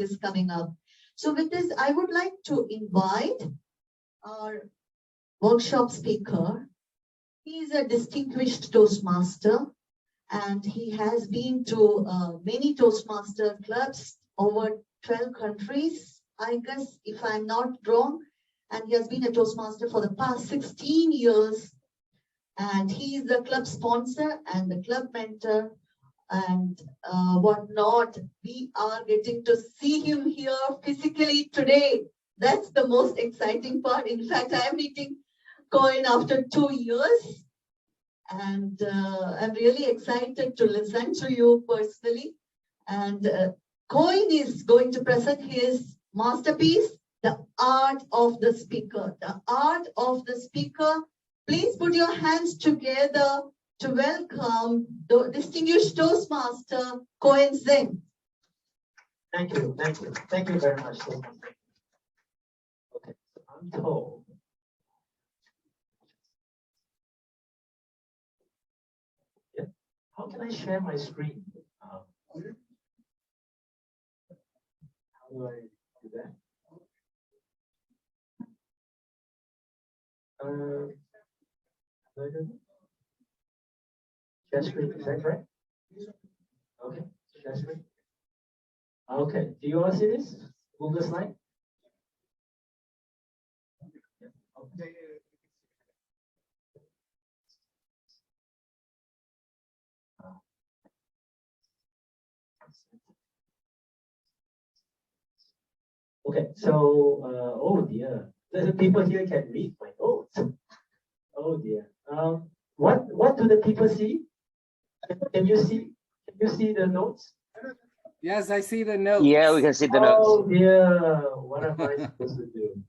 is coming up. So with this, I would like to invite our workshop speaker. He is a distinguished Toastmaster, and he has been to many Toastmaster clubs over 12 countries, I guess, if I'm not wrong. And he has been a Toastmaster for the past 16 years. And he is the club sponsor and the club mentor and whatnot. We are getting to see him here physically today. That's the most exciting part. In fact, I am meeting Coen after 2 years. And I'm really excited to listen to you personally. And Coen is going to present his masterpiece, The Art of the Speaker. The Art of the Speaker. Please put your hands together to welcome the distinguished Toastmaster, Coen Zeng. Thank you very much. Okay, so I'm told. Yeah. How can I share my screen? How do I do that? How do I do that? Share screen, is that correct? Okay, share screen. Okay, do you all see this? Google slide? Okay, so, oh dear, the people here can read my notes. Oh dear. What do the people see? Can you see the notes? Yes, I see the notes. Yeah, we can see the notes. Oh dear, what am I supposed to do?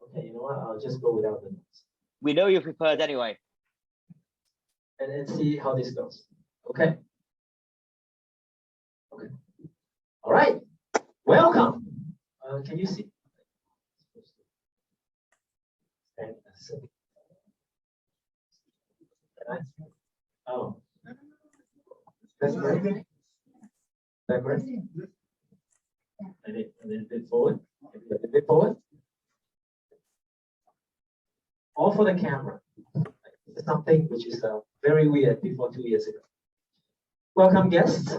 Okay, you know what? I'll just go without the notes. We know you prepared anyway. And see how this goes. Okay. Okay. All right. Welcome. Can you see? Oh. That's great. That great? A little bit forward. A little bit forward. All for the camera. Something which is very weird before 2 years ago. Welcome guests.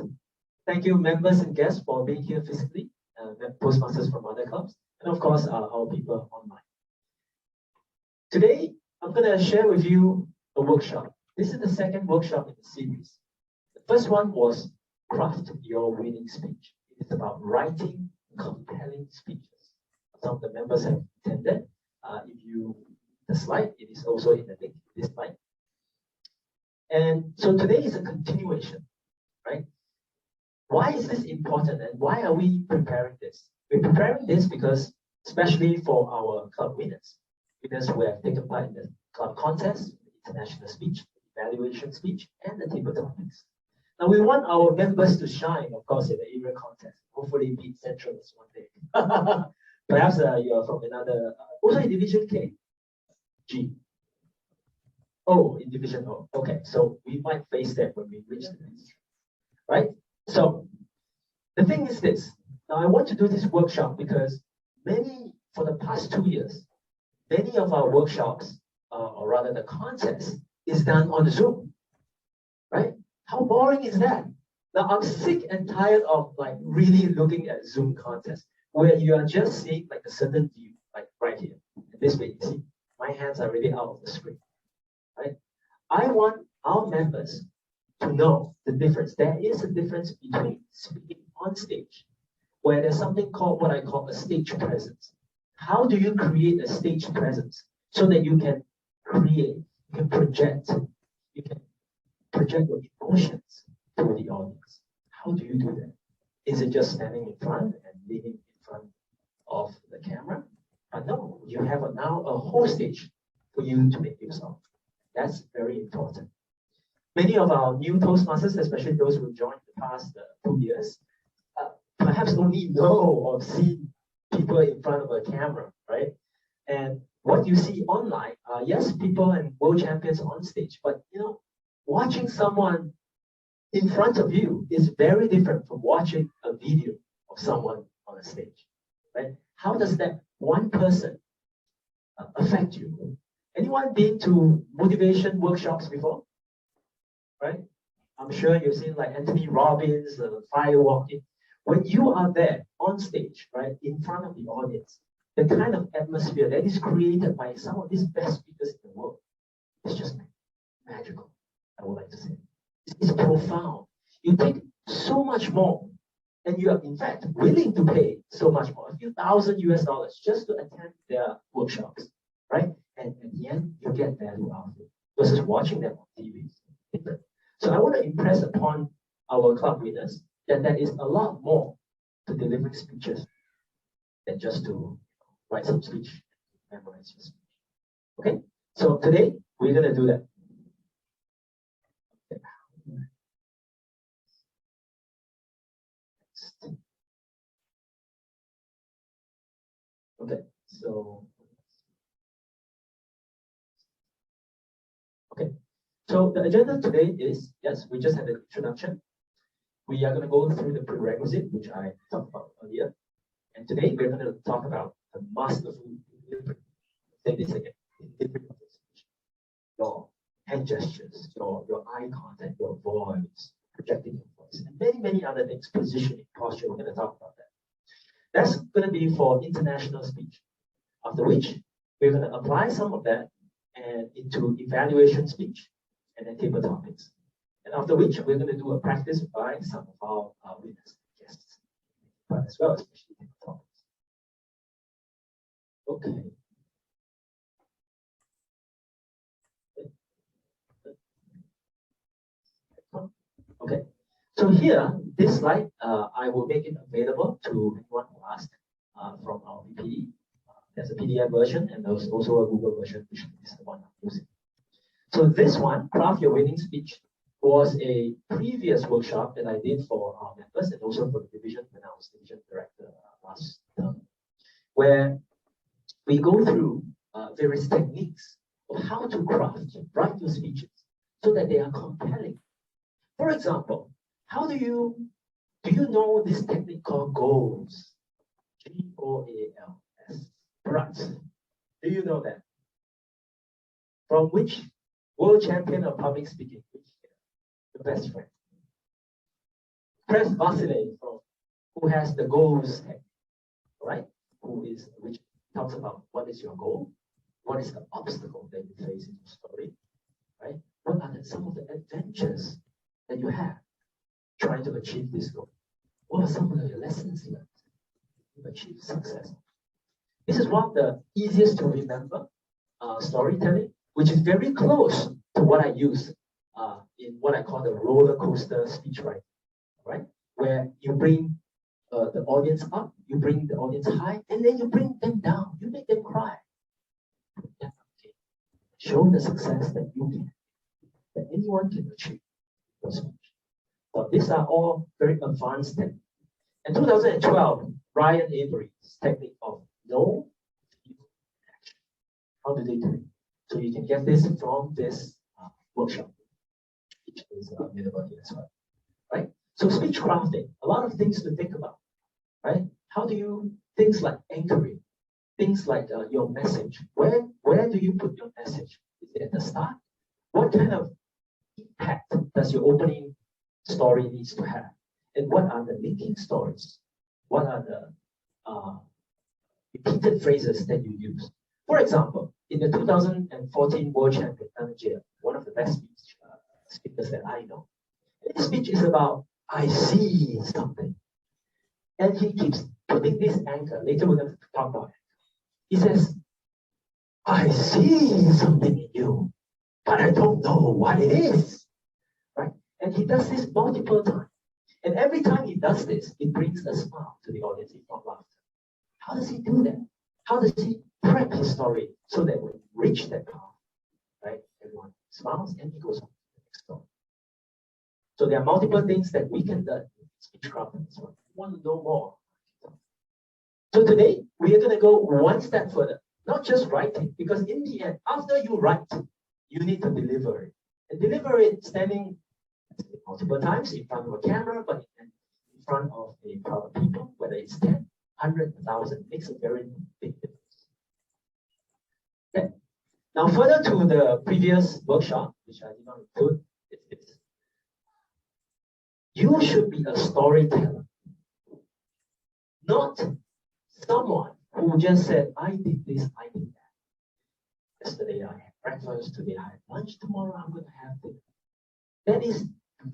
Thank you members and guests for being here physically. Toastmasters from other clubs. And of course our people online. Today I'm going to share with you a workshop. This is the second workshop in the series. The first one was Craft Your Winning Speech. It is about writing compelling speeches. Some of the members have attended. If you the slide, it is also in the link, this slide. And so today is a continuation, right? Why is this important and why are we preparing this? We're preparing this because, especially for our club winners who have taken part in the club contest, international speech, evaluation speech, and the table topics. Now we want our members to shine, of course, in the area contest. Hopefully beat Centralists one day. Perhaps you are from another, also in Division K, G. Oh, in Division O. Okay, so we might face that when we reach the next, right? So the thing is this. Now I want to do this workshop because for the past 2 years, many of our workshops, or rather the contest, is done on Zoom, right? How boring is that? Now I'm sick and tired of like really looking at Zoom contests where you are just seeing like a certain view, like right here. And this way, you see, my hands are really out of the screen, right? I want our members to know the difference. There is a difference between speaking on stage, where there's something called what I call a stage presence. How do you create a stage presence so that you can create, you can project your emotions to the audience? How do you do that? Is it just standing in front and leaning in front of the camera? But no, you have now a whole stage for you to make use of. That's very important. Many of our new Toastmasters, especially those who joined the past 2 years, perhaps only know or see people in front of a camera, right? And what you see online are, yes, people and world champions on stage, but you know, watching someone in front of you is very different from watching a video of someone on a stage, right? How does that one person affect you? Anyone been to motivation workshops before? Right? I'm sure you've seen like Anthony Robbins, fire walking. When you are there on stage, right, in front of the audience, the kind of atmosphere that is created by some of these best speakers in the world is just magical, I would like to say. It's profound. You take so much more, and you are in fact willing to pay so much more, a few thousand US dollars just to attend their workshops, right? And at the end, you get value out of it versus watching them on TV. So I want to impress upon our club winners that there is a lot more to delivering speeches than just to write some speech, memorize your speech. Okay, so today we're going to do that. Okay, so the agenda today is, yes, we just had an introduction. We are going to go through the prerequisite, which I talked about earlier. And today we're going to talk about the masterful delivery. Say this again. Delivery of the speech. Your hand gestures, your eye contact, your voice, projecting your voice, and many, many other things, positioning, posture. We're going to talk about that. That's going to be for international speech. After which, we're going to apply some of that and into evaluation speech and then table topics. And after which, we're going to do a practice by some of our winners and guests, but as well, especially table topics. Okay. Okay. So here, this slide, I will make it available to anyone who asked from our PPE. There's a PDF version and there's also a Google version, which is the one I'm using. So this one, Craft Your Winning Speech, was a previous workshop that I did for our members and also for the division when I was division director last term, where we go through various techniques of how to write your speeches so that they are compelling. For example, how do you know this technique called GOALS? GOALS. Right. Do you know that? From which world champion of public speaking? The best friend. Press Vasile, who has the GOALS technique, right? Which talks about what is your goal, what is the obstacle that you face in your story, right? What are some of the adventures that you have trying to achieve this goal? What are some of the lessons learned to achieve success? This is one of the easiest to remember storytelling, which is very close to what I use in what I call the roller coaster speech writing, right? Where you bring the audience up, you bring the audience high, and then you bring them down. You make them cry. Show the success that you can, that anyone can achieve. So these are all very advanced techniques. In 2012, Brian Avery's technique of no, action. How do they do it? So you can get this from this workshop, which is available here as well, right? So speech crafting, a lot of things to think about, right? How do you, things like anchoring, things like your message. Where do you put your message? Is it at the start? What kind of impact does your opening story needs to have? And what are the linking stories? What are the repeated phrases that you use? For example, in the 2014 World Champion, Tanajia, one of the best speakers that I know, his speech is about, I see something. And he keeps putting this anchor. Later we're going to talk about it. He says, I see something in you, but I don't know what it is. Right? And he does this multiple times. And every time he does this, it brings a smile to the audience, if not laughter. How does he do that? How does he prep his story so that when you reach that path, right, everyone smiles and he goes on to the next story. So there are multiple things that we can learn in speech crafting as well. You want to know more? So today, we are going to go one step further. Not just writing, because in the end, after you write, you need to deliver it. And deliver it standing multiple times in front of a camera, but in front of a crowd of people, whether it's 10, 100, 1,000 makes a very big difference. Okay. Now, further to the previous workshop, which I did not include, is this. You should be a storyteller, not someone who just said, I did this, I did that. Yesterday I had breakfast, today I had lunch, tomorrow I'm going to have dinner. That is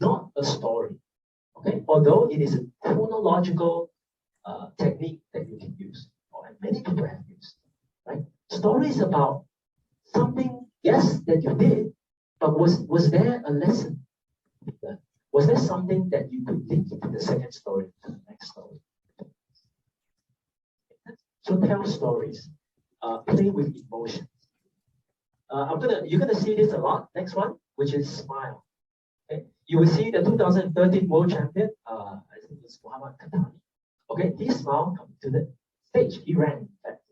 not a story. Okay, although it is a chronological technique that you can use, or many people have used. Right? Story is about something, yes, that you did, but was there a lesson? Was there something that you could link into the second story, to the next story? So tell stories, play with emotions. You're gonna see this a lot. Next one, which is smile. Okay, you will see the 2013 world champion. I think it's Muhammad Katani. Okay, he smiled coming to the stage. He ran, in fact,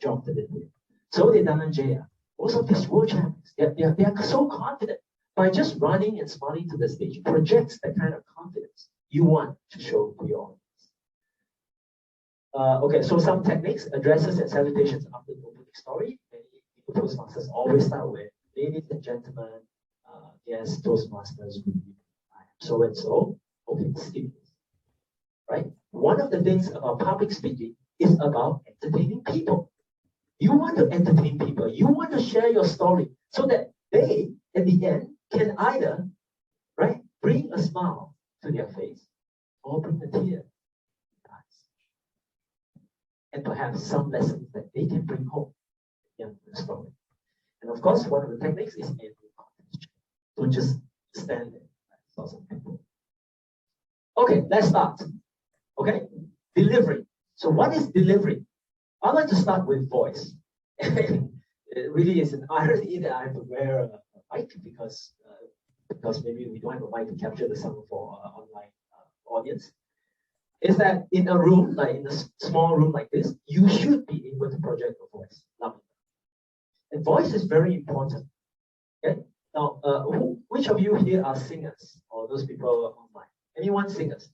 jumped a little bit. So did Dhananjaya. Most of these world champions, they are so confident. By just running and smiling to the stage, projects the kind of confidence you want to show to your audience. Okay, so some techniques, addresses and salutations after the opening story. Many people Toastmasters always start with, ladies and gentlemen, yes, Toastmasters, I am so and so. Okay, skip this. Right? One of the things about public speaking is about entertaining people. You want to entertain people. You want to share your story so that they, at the end, can either, right, bring a smile to their face or bring a tear to their eyes. And perhaps some lessons that they can bring home in the story. And of course, one of the techniques is ending context. Don't just stand there. Saw some people. Okay, let's start. Okay, delivery. So what is delivery? I like to start with voice. It really is an irony that I have to wear a mic because maybe we don't have a mic to capture the sound for online audience. Is that in a room, like in a small room like this, you should be able to project your voice. And voice is very important. Okay. Now, which of you here are singers or those people online? Anyone singers?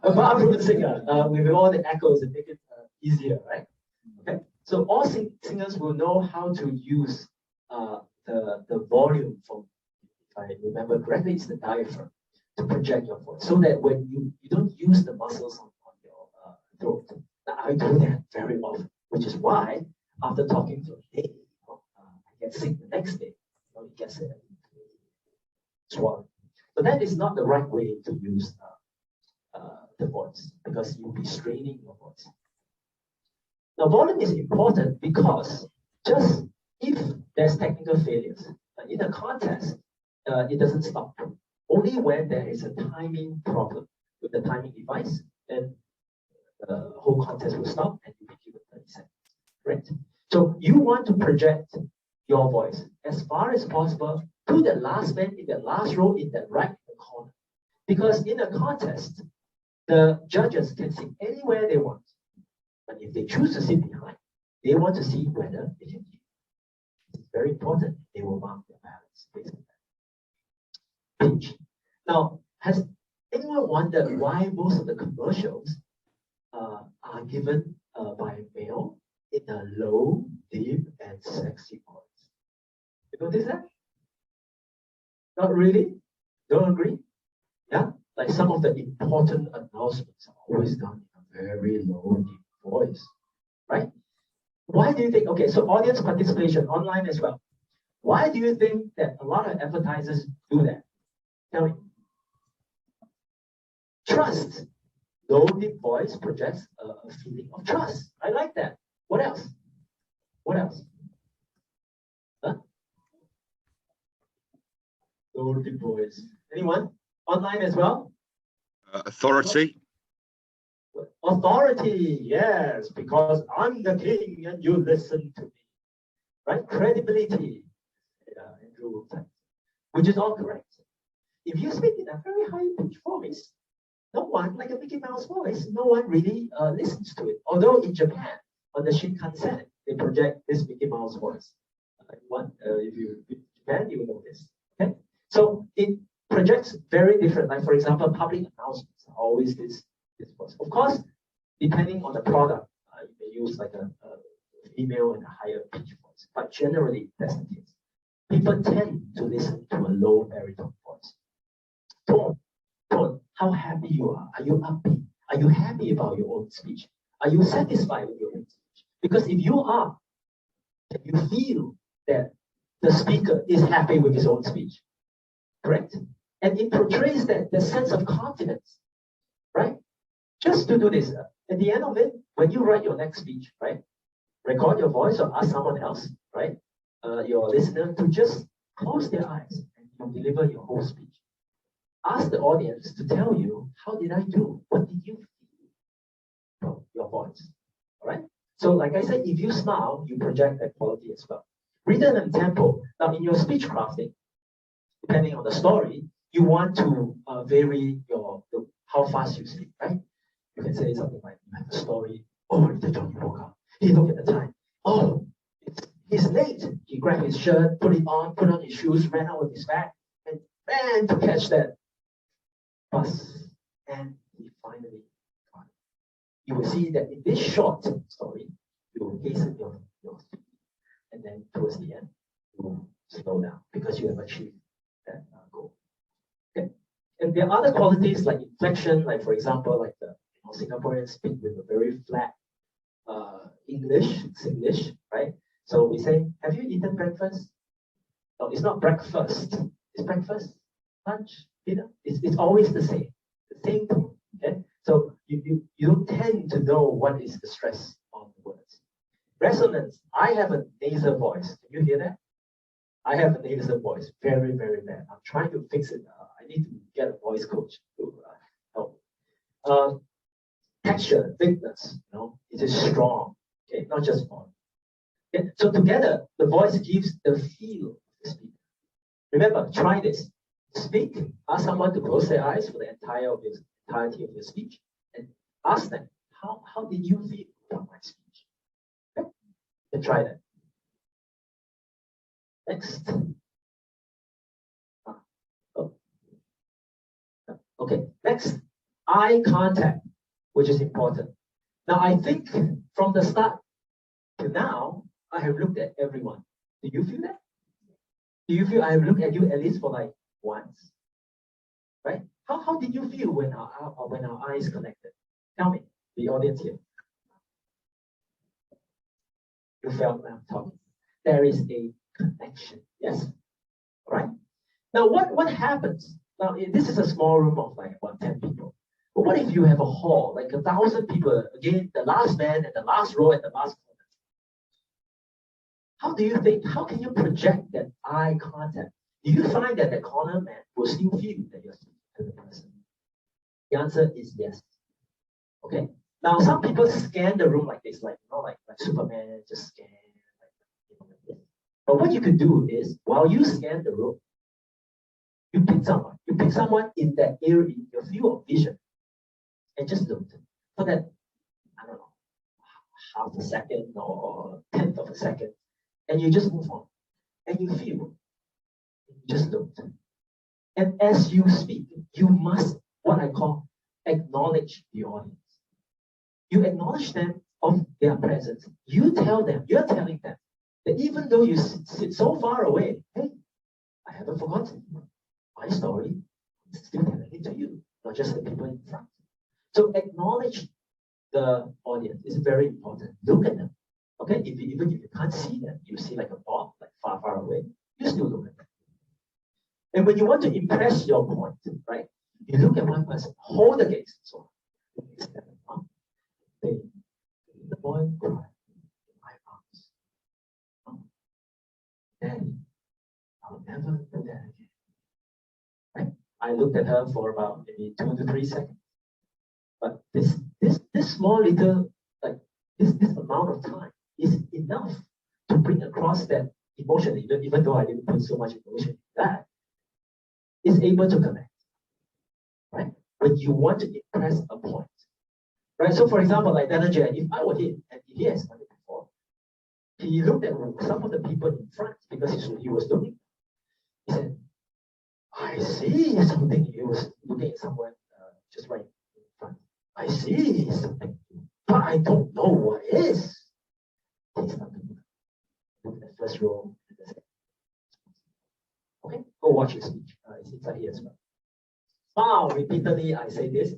A bathroom singer with all the echoes and make it easier, right? Okay. So all singers will know how to use the volume from, if I remember correctly, it's the diaphragm to project your voice, so that when you don't use the muscles on your throat. Now, I do that very often, which is why after talking to a day, I get sick the next day. It gets swollen. So that is not the right way to use the voice, because you'll be straining your voice. Now, volume is important because just if there's technical failures in a contest, it doesn't stop. Only when there is a timing problem with the timing device, then the whole contest will stop and you'll be given 30 seconds. Right? So you want to project your voice as far as possible to the last man in the last row in the right corner. Because in a contest, the judges can sit anywhere they want. But if they choose to sit behind, they want to see whether they can hear. It's very important. They will mark their balance based on that. Pitch. Now, has anyone wondered why most of the commercials are given by male in a low, deep, and sexy voice? You notice that? Not really? Don't agree? Yeah? Like some of the important announcements are always done in a very low, deep voice, right? Why do you think, okay, so audience participation online as well. Why do you think that a lot of advertisers do that? Tell me. Trust. Low, deep voice projects a feeling of trust. I like that. What else? What else? Huh? Low, deep voice. Anyone? Online as well? Authority. Authority, yes, because I'm the king and you listen to me. Right? Credibility, Andrew, which is all correct. If you speak in a very high-pitched voice, no one, like a Mickey Mouse voice, no one really listens to it. Although in Japan, on the Shinkansen, they project this Mickey Mouse voice. If you've been to Japan, you will know this. Okay? So it projects very different. Like, for example, public announcements are always this this voice. Of course, depending on the product, you may use like a female and a higher pitch voice, but generally that's the case. People tend to listen to a low baritone voice. Tone, how happy you are. Are you upbeat? Are you happy about your own speech? Are you satisfied with your own speech? Because if you are, then you feel that the speaker is happy with his own speech, correct? And it portrays that sense of confidence, right? Just to do this, at the end of it, when you write your next speech, right? Record your voice or ask someone else, right? Your listener to just close their eyes and you deliver your whole speech. Ask the audience to tell you, how did I do? What did you feel from your voice? All right? So like I said, if you smile, you project that quality as well. Rhythm and tempo. Now in your speech crafting, depending on the story, you want to vary how fast you speak, right? You can say something like, you have a story, oh, Little Johnny woke up. He looked at the time. Oh, he's late. He grabbed his shirt, put on his shoes, ran out with his bag, and ran to catch that bus. And he finally got it. You will see that in this short story, you will hasten your speed. And then towards the end, you will slow down because you have achieved that goal. Okay. And there are other qualities like inflection, like for example, like the Singaporeans speak with a very flat Singlish, right? So we say, have you eaten breakfast? No, it's not breakfast. It's breakfast, lunch, dinner. It's always the same tone. Okay, so you don't tend to know what is the stress on the words. Resonance. I have a nasal voice. Can you hear that? I have a nasal voice, very, very bad. I'm trying to fix it. I need to get a voice coach to help. Texture, thickness, it is strong. Okay, not just font. Okay? So together, the voice gives the feel of the speaker. Remember, try this. Speak, ask someone to close their eyes for the entirety of your speech, and ask them, how did you feel about my speech? Okay? And try that. Next. Okay, next, eye contact, which is important. Now, I think from the start to now, I have looked at everyone. Do you feel that? Do you feel I have looked at you at least for like once? Right? How did you feel when our eyes connected? Tell me, the audience here. You felt when I'm talking. There is a connection. Yes? All right? Now, what happens? Now, this is a small room of like about 10 people. But what if you have a hall, like 1,000 people, again, the last man and the last row and the last corner? How do you think? How can you project that eye contact? Do you find that the corner man will still feel that you're speaking to the person? The answer is yes. Okay. Now, some people scan the room like this, like Superman, just scan. Like this. But what you could do is, while you scan the room, you pick someone. You pick someone in that area, in your field of vision, and just look for that, I don't know, half a second or 1/10 of a second, and you just move on, and you feel, you just look. And as you speak, you must, what I call, acknowledge the audience. You acknowledge them of their presence. You tell them, you're telling them that even though you sit so far away, hey, I haven't forgotten my story. I'm still telling it to you, not just the people in front. So acknowledge the audience is very important. Look at them. Okay, even if you can't see them, you see like a bob, like far, far away, you still look at them. And when you want to impress your point, right, you look at one person, hold the gaze. So the boy cried in my arms. Daddy, I'll never do that again. Right? I looked at her for about maybe 2 to 3 seconds. But this small little, like this amount of time is enough to bring across that emotion, even though I didn't put so much emotion in that, is able to connect. Right? When you want to impress a point. Right? So for example, like Danajer, if I were him, and he has done it before, he looked at some of the people in front because he was looking. He said, I see something. He was looking at someone just right in front. I see something, but I don't know what it is. Take something. Look at the first row. Okay, go watch your speech. It's inside here as well. Smile repeatedly. I say this.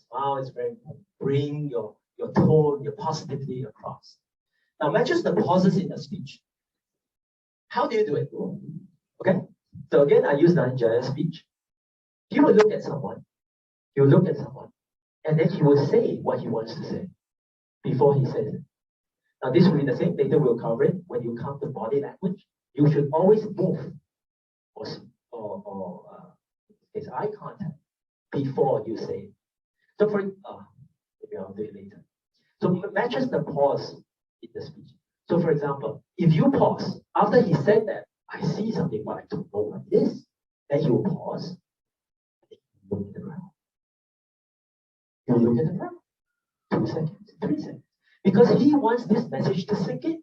Smile is very important. Bring your tone, your positivity across. Now matches the pauses in the speech. How do you do it? Okay. So again, I use Dhananjaya's speech. He will look at someone. He will look at someone, and then he will say what he wants to say before he says it. Now this will be the same. Later we'll cover it. When you come to body language, you should always move or it's eye contact before you say it. So maybe I'll do it later. So matches the pause in the speech. So for example, if you pause after he said that, I see something but I don't know what it is, then you pause. Look at the ground. You look at the ground. 2 seconds, 3 seconds. Because he wants this message to sink in.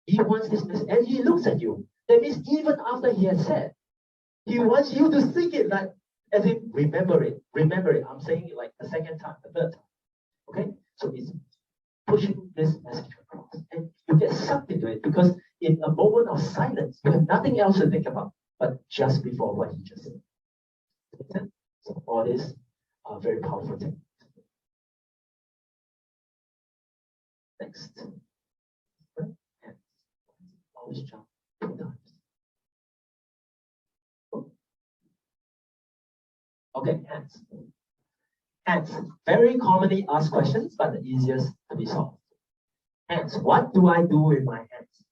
He wants this message, and he looks at you. That means even after he has said, he wants you to sink it, like as if remember it. I'm saying it like the second time, the third time. Okay? So it's pushing this message across. And you get sucked into it because in a moment of silence, you have nothing else to think about but just before what he just said. So all this are very powerful techniques. Next. Always jump 2 times. Okay, hands. Hands. Very commonly asked questions, but the easiest to be solved. Hands. What do I do with my hands?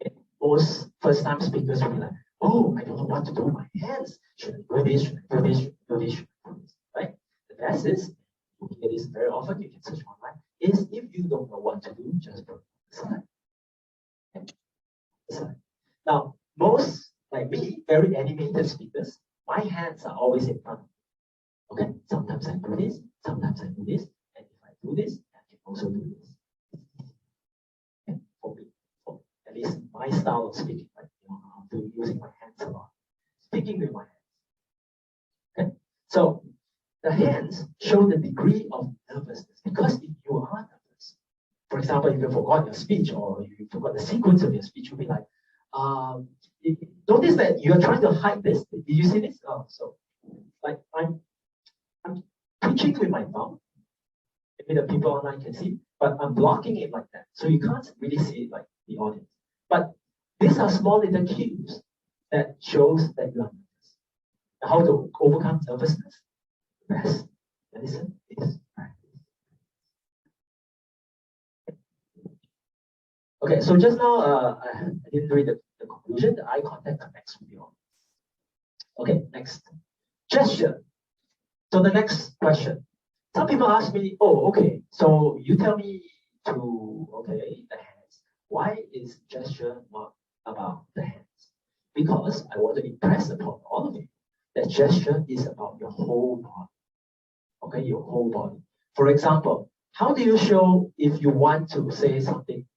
Okay. Most first-time speakers will be like, oh, I don't know what to do with my hands. Should I do this? Should I do this? Should I do this? Should I do this? Right? The best is, you hear this very often, you can search online, is if you don't know what to do, just put it aside. Okay. Now, most, like me, very animated speakers, my hands are always in front of me. Okay, sometimes I do this, sometimes I do this, and if I do this, I can also do this. Okay? For me, at least my style of speaking, like, I'm using my hands a lot. Speaking with my hands. Okay, so the hands show the degree of nervousness because if you are nervous, for example, if you forgot your speech or you forgot the sequence of your speech, you'll be like, notice that you're trying to hide this. Did you see this? Oh, so like I'm preaching with my thumb. Maybe the people online can see, but I'm blocking it like that. So you can't really see it like the audience. But these are small little cues that shows that you are nervous. How to overcome nervousness? Best medicine is practice. Okay, so just now I didn't read the conclusion. The eye contact connects with the audience. Okay, next. Gesture. So the next question. Some people ask me, oh, okay, so you tell me to, okay, the hands. Why is gesture not about the hands? Because I want to impress upon all of you that gesture is about your whole body. Okay, your whole body. For example, how do you show if you want to say something,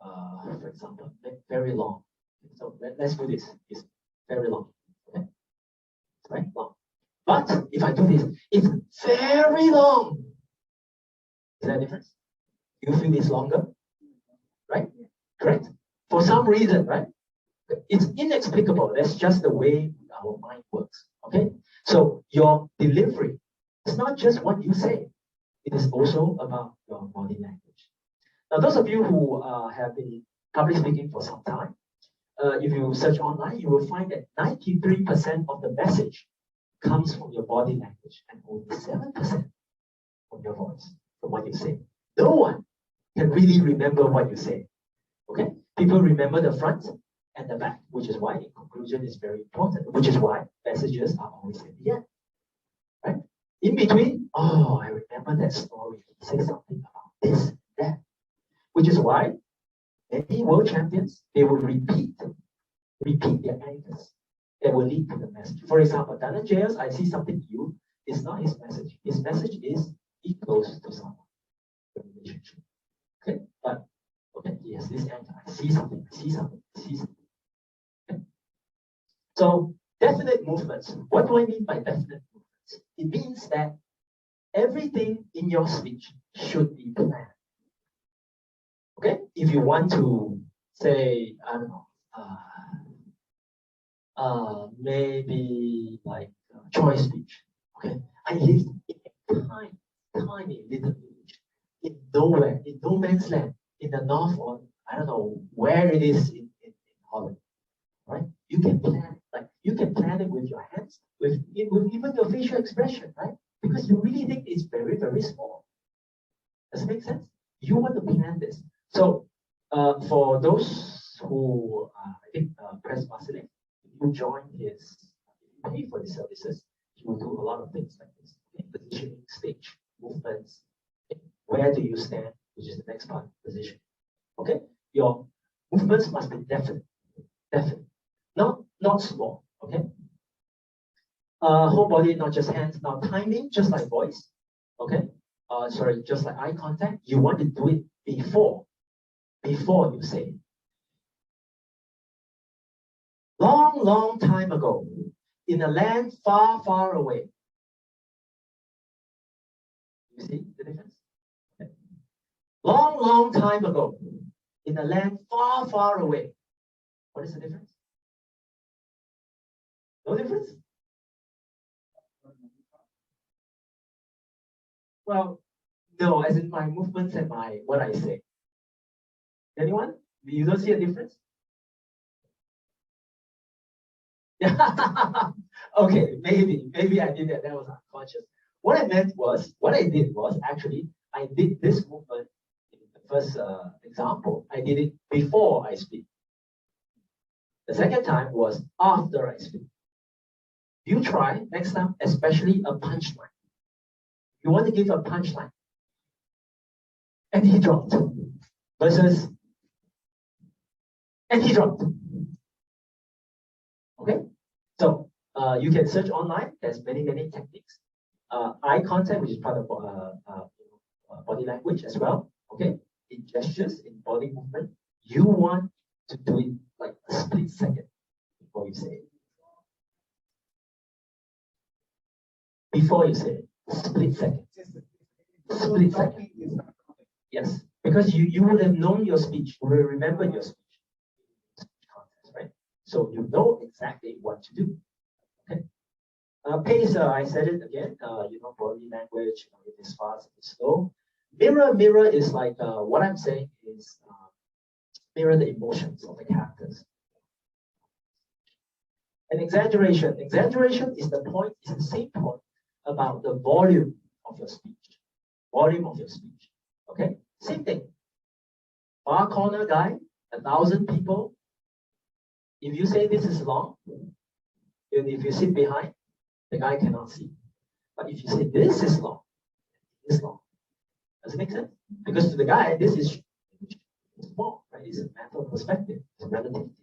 for example, very long? So let's do this. It's very long. Okay? It's very long. But if I do this, it's very long. Is there a difference? You feel it's longer? Right? Correct? For some reason, right? It's inexplicable. That's just the way our mind works. Okay? So your delivery is not just what you say. It is also about your body language. Now, those of you who have been public speaking for some time, if you search online, you will find that 93% of the message comes from your body language and only 7% from your voice, from what you say. No one can really remember what you say. Okay? People remember the front and the back, which is why in conclusion is very important, which is why messages are always at the end. Right? In between, oh, I remember that story. He said something about this, that. Which is why many world champions, they will repeat their anchors that will lead to the message. For example, Dhananjaya's I see something new is not his message. His message is he close to someone. The relationship. Okay, but okay, he has this anchor. I see something, I see something, I see something. Okay? So definite movements. What do I mean by definite movements? It means that everything in your speech should be planned. Okay, if you want to say, I don't know, maybe like choice speech. Okay, I lived in a tiny little village in nowhere, in no man's land, in the north, or I don't know where it is in Holland. Right? You can plan it. Like you can plan it with your hands, with even your facial expression, right? Because you really think it's very, very small. Does it make sense? You want to plan this. So for those who I think Press Marceline, if you join his, pay for his services, he will do a lot of things like this. Okay? Positioning, stage, movements. Okay? Where do you stand? Which is the next part, position. Okay? Your movements must be definite. Definite. Not small. Okay? Whole body, not just hands. Now timing, just like voice. Okay? Sorry, just like eye contact. You want to do it before you say it. Long time ago, in a land far, far away. You see the difference? Okay. Long time ago, in a land far, far away. What is the difference? No difference? Well, no, as in my movements and what I say. Anyone? You don't see a difference? Yeah. Okay, maybe I did that. That was unconscious. What I did was actually, I did this movement in the first example. I did it before I speak. The second time was after I speak. You try next time, especially a punchline. You want to give a punchline. And he dropped. Versus, and he dropped. Okay? So you can search online. There's many techniques. Eye contact, which is part of body language as well. Okay? In gestures, in body movement, you want to do it like a split second before you say it. Before you say it, split second. Split second. Yes, because you would have known your speech, you will remember your speech. Right? So you know exactly what to do. Okay. Pace, I said it again. Body language, it is fast, it is slow. Mirror is like what I'm saying is mirror the emotions of the characters. And exaggeration is the same point about the volume of your speech. Volume of your speech. Okay, same thing. Far corner guy, 1,000 people. If you say this is long, and if you sit behind, the guy cannot see. But if you say this is long, it's long. Does it make sense? Because to the guy, this is small, right? It's a matter of perspective, it's relativity,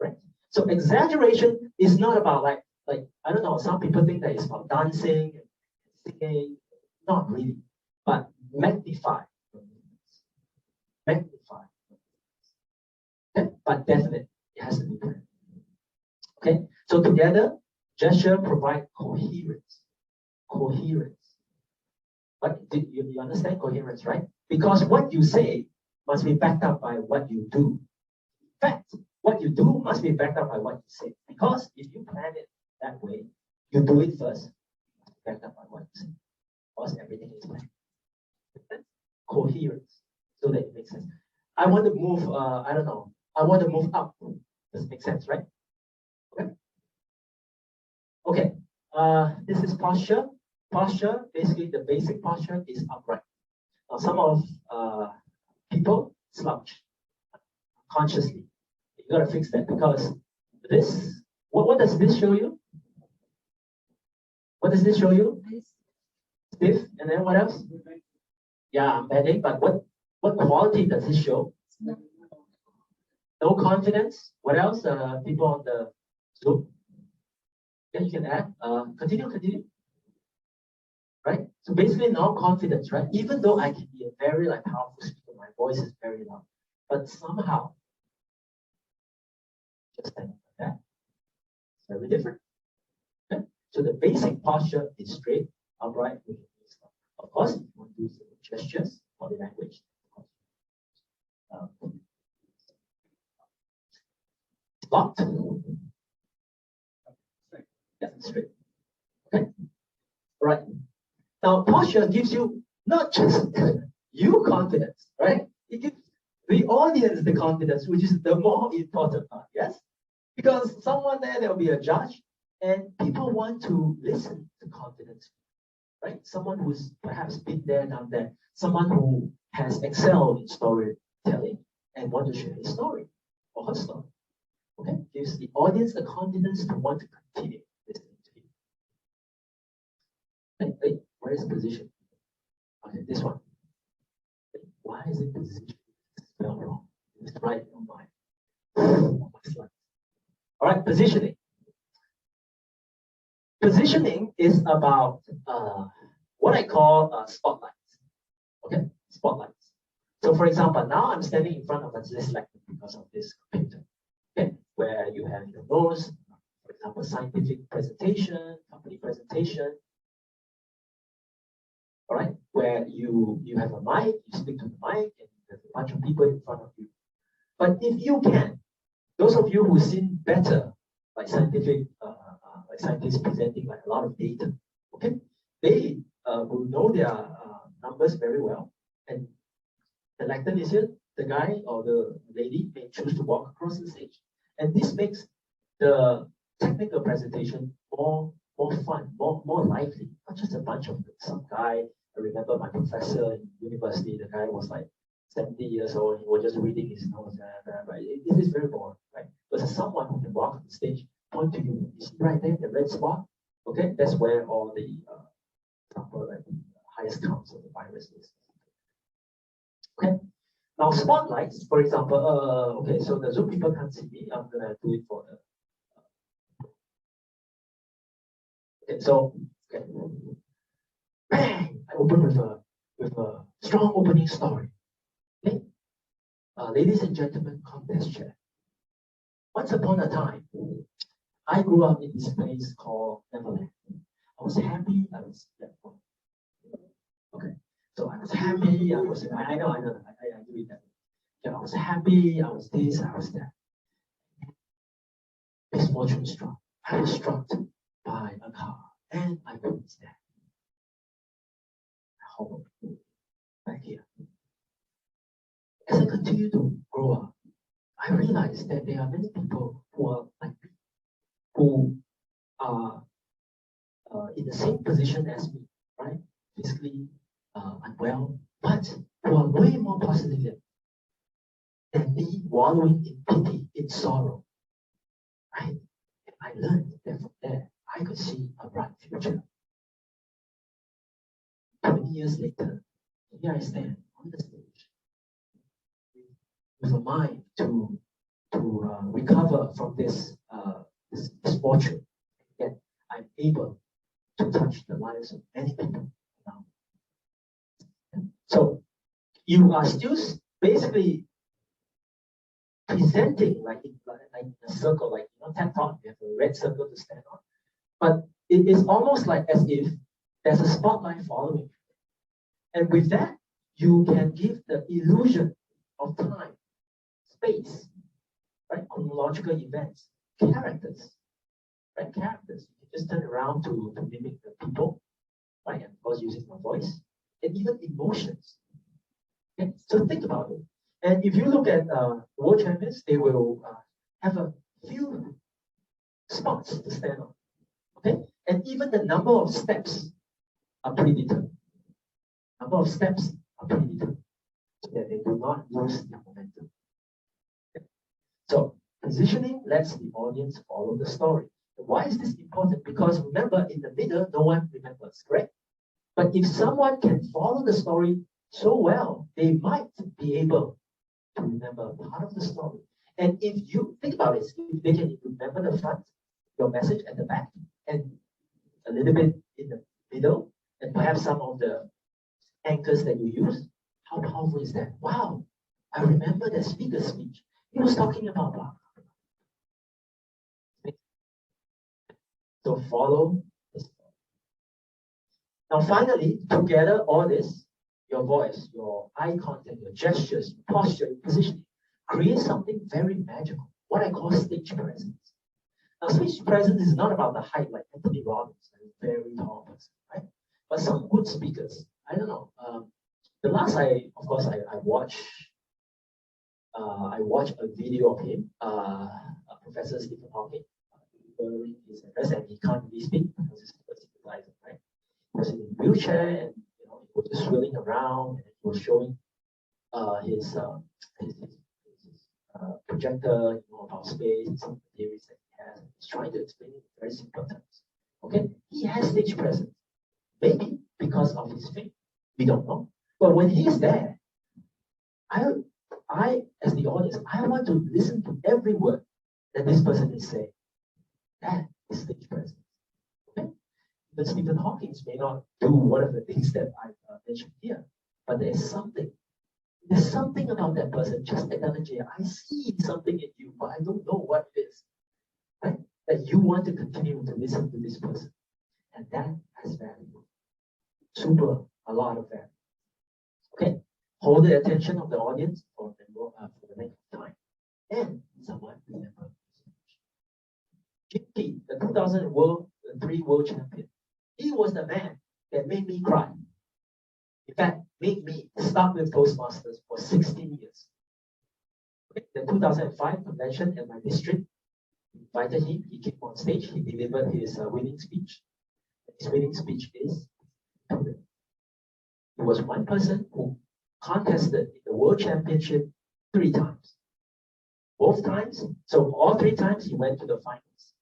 right? So exaggeration is not about like I don't know. Some people think that it's about dancing, singing. Not really, but magnify. Okay? But definite, it has to be planned. Okay, so together, gesture provide coherence. But you understand coherence, right? Because what you say must be backed up by what you do. In fact, what you do must be backed up by what you say. Because if you plan it that way, you do it first, backed up by what you say. Because everything is planned. Coherence, so that it makes sense. I want to move, I don't know, I want to move up. Does it make sense, right? Okay. This is posture. Posture, basically the basic posture is upright. Now some of people slouch consciously. You gotta fix that because this, what does this show you? What does this show you? Stiff, and then what else? Yeah, bending, but what quality does this show? No confidence. What else? People on the Zoom. Yeah, you can add. Continue. Right? So basically no confidence, right? Even though I can be a very powerful speaker, my voice is very loud. But somehow just like that. It's very different. Okay? So the basic posture is straight, upright, with your knees up. Of course, if you want to use the gestures, body language. Locked. Yeah, straight. Okay. Right. Now, posture gives you not just you confidence, right? It gives the audience the confidence, which is the more important part, yes? Because someone there will be a judge, and people want to listen to confidence, right? Someone who's perhaps been there, done that, someone who has excelled in storytelling and want to share his story or her story. Okay, gives the audience the confidence to want to continue listening to you. Hey, where is the position? Okay, this one. Why is it position spelled wrong? It's right on my slide. All right, positioning. Positioning is about what I call spotlights. Okay, spotlights. So, for example, now I'm standing in front of a this lecture because of this computer. Okay, where you have your nose, for example, scientific presentation, company presentation. All right, where you have a mic, you speak to the mic, and there's a bunch of people in front of you. But if you can, those of you who've seen better, like scientific, like scientists presenting like a lot of data, okay, they will know their numbers very well. And the lectern, the guy or the lady may choose to walk across the stage. And this makes the technical presentation more fun, more lively, not just a bunch of some guy. I remember my professor in university, the guy was like 70 years old, he was just reading his notes, right? It is very boring, right? But as someone who can walk on the stage, point to you, you see right there, the red spot, okay? That's where all the, example, like the highest counts of the virus is. Okay? Now, spotlights, for example, okay, so the Zoom people can't see me, I'm gonna do it for the, okay, so, okay. Bang! I open with a strong opening story. Okay? Ladies and gentlemen, contest chat. Once upon a time, I grew up in this place called Neverland. I was happy, I was, yeah, okay. So I was happy, I was, I know, I do it that. Yeah, I was happy, I was this, I was that. Misfortune struck. I was struck by a car, and I witnessed that. Home, back here. As I continue to grow up, I realized that there are many people who are like me, who are in the same position as me, right? Physically unwell, but who are way more positive than me, wallowing in pity, in sorrow, right? And I learned that from there, I could see a bright future. 20 years later, here I stand on the stage with a mind to recover from this misfortune. Yet I'm able to touch the lives of many people now. So you are still basically presenting like in a circle, like TED Talk, you have a red circle to stand on. But it is almost like as if there's a spotlight following you. And with that, you can give the illusion of time, space, right? Chronological events, characters, right? Characters. You can just turn around to mimic the people, right? And of course, using my voice, and even emotions. Okay? So think about it. And if you look at world champions, they will have a few spots to stand on. Okay? And even the number of steps are predetermined. Number of steps are predetermined so that they do not lose their momentum. Okay? So positioning lets the audience follow the story. Why is this important? Because remember, in the middle, no one remembers, correct? But if someone can follow the story so well, they might be able to remember part of the story. And if you think about it, if they can remember the front, your message at the back, and a little bit in the middle, and perhaps some of the anchors that you use, how powerful is that? Wow, I remember the speaker's speech. He was talking about blah. So follow the story. Now, finally, together all this, your voice, your eye contact, your gestures, your posture, your positioning, create something very magical, what I call stage presence. Now, stage presence is not about the height like Anthony Robbins, a very tall person, right? But some good speakers, I don't know. The last I watched a video of him, Professor Stephen Hawking, delivering his address, and he can't really speak because he's sympathizing, right? He was in a wheelchair, and he was just swirling around, and he was showing his projector, about space and some theories that he has. He's trying to explain it in very simple terms. Okay, he has stage presence, maybe because of his faith. We don't know. But when he's there, I, as the audience, I want to listen to every word that this person is saying. That is stage presence. Okay? But Stephen Hawking may not do one of the things that I mentioned here, but there's something about that person, just like Dhananjay. I see something in you, but I don't know what it is. Right? That you want to continue to listen to this person. And that has value. A lot of value. Okay? Hold the attention of the audience for the next time. And someone remember GP, the 2003 world champion. He was the man that made me cry. In fact, made me start with Toastmasters for 16 years. Okay, the 2005 convention at my district invited him. He came on stage. He delivered his winning speech. His winning speech is, he was one person who contested in the world championship 3 times. Both times, so all 3 times he went to the finals,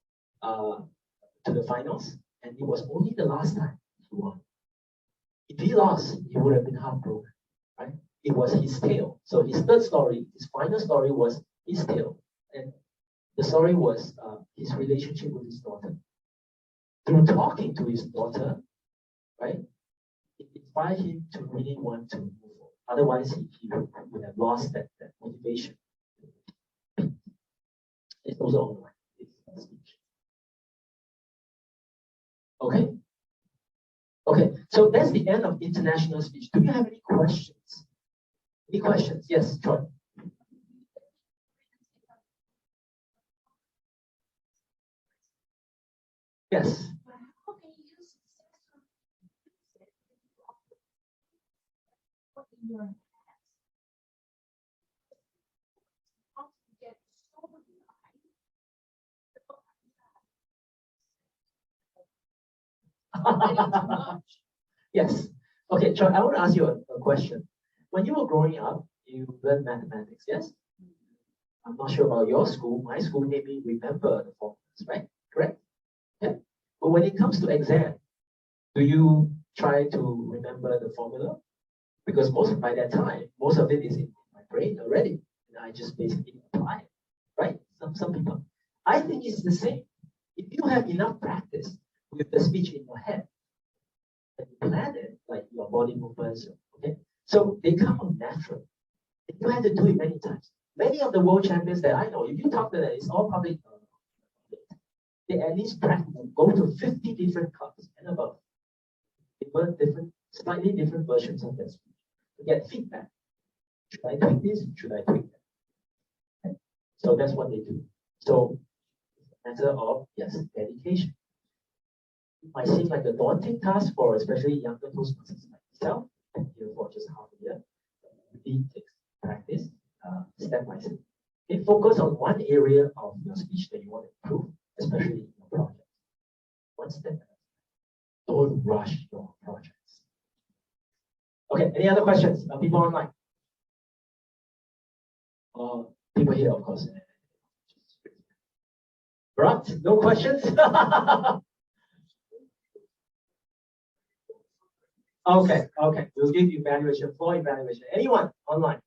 and it was only the last time he won. If he lost, he would have been heartbroken, right? It was his tale. So his third story, his final story was his tale. And the story was his relationship with his daughter. Through talking to his daughter, right, it inspired him to really want to move forward. Otherwise, he would have lost that motivation. It's also online. It's speech. Okay. Okay, so that's the end of international speech. Do you have any questions? Any questions? Yes, Troy. Yes. Yes. Okay, Troy, I want to ask you a question. When you were growing up, you learned mathematics, yes? I'm not sure about your school. My school made me remember the formulas, right? Correct? Yeah. But when it comes to exam, do you try to remember the formula? Because by that time, most of it is in my brain already. And I just basically apply it, right? Some people. I think it's the same. If you have enough practice with the speech in your head, and you plan it, like your body movements, okay? So they come out naturally. You have to do it many times. Many of the world champions that I know, if you talk to them, it's all public. They at least practice, go to 50 different clubs and above. They learn slightly different versions of their speech to get feedback. Should I tweak this? Should I tweak that? Okay. So that's what they do. So it's a matter of, yes, dedication. It might seem like a daunting task for especially younger Toastmasters like myself, and here for just half a year. It takes practice, step by step. Okay, focus on one area of your speech that you want to improve, especially in your project. One step at a time. Don't rush your projects. Okay, any other questions? People online? People here, of course. Right? No questions? Okay. We'll give you evaluation, floor evaluation. Anyone online?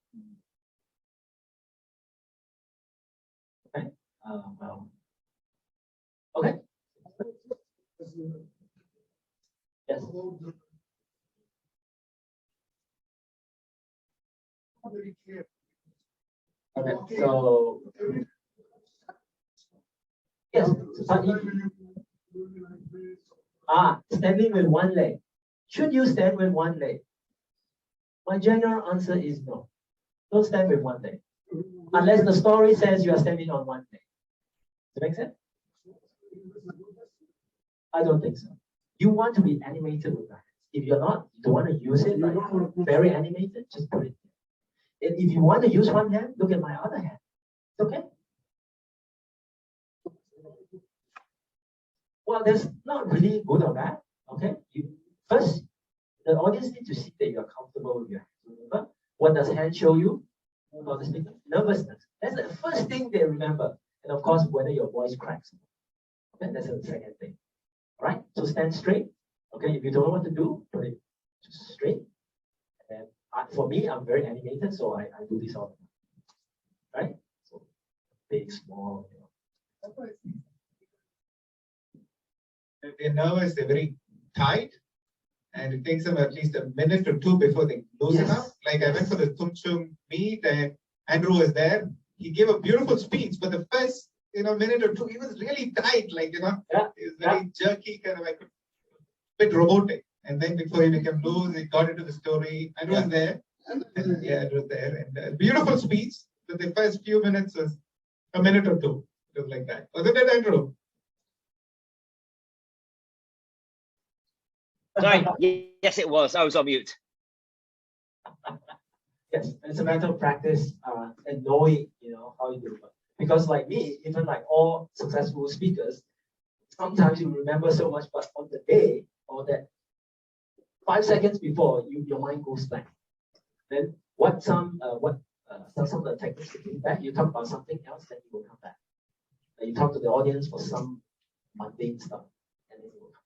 Okay. Well. Okay. Yes. Okay. So. Yes. Standing with one leg. Should you stand with one leg? My general answer is no. Don't stand with one leg. Unless the story says you are standing on one leg. Does that make sense? I don't think so. You want to be animated with your hands. If you're not, you don't want to use it like very animated, just put it there. And if you want to use one hand, look at my other hand. It's okay. Well, that's not really good or bad. Okay. First, the audience need to see that you're comfortable with your hands. Remember, what does hand show you about the speaker? Nervousness. That's the first thing they remember. And of course, whether your voice cracks. Okay, that's the second thing. All right. So stand straight. Okay. If you don't know what to do, put it just straight. And for me, I'm very animated, so I do this all the time. Right. So big, small. If they're nervous, they're very tight, and it takes them at least a minute or two before they loosen up. Like I went for the Tum Chum meet, and Andrew was there. He gave a beautiful speech, but the first minute or two, he was really tight, like he was very jerky, kind of like a bit robotic. And then before he became loose, he got into the story. Andrew was there. Yeah, Andrew was there, and beautiful speech. But the first few minutes was a minute or two. It was like that. Wasn't it, Andrew? Sorry. Yes, it was. I was on mute. Yes, it's a matter of practice and knowing, how you do it. Because like me, even like all successful speakers, sometimes you remember so much, but on the day or that 5 seconds before, your mind goes blank. Then some of the techniques to bring back, you talk about something else, then you will come back. And you talk to the audience for some mundane stuff, and then you will come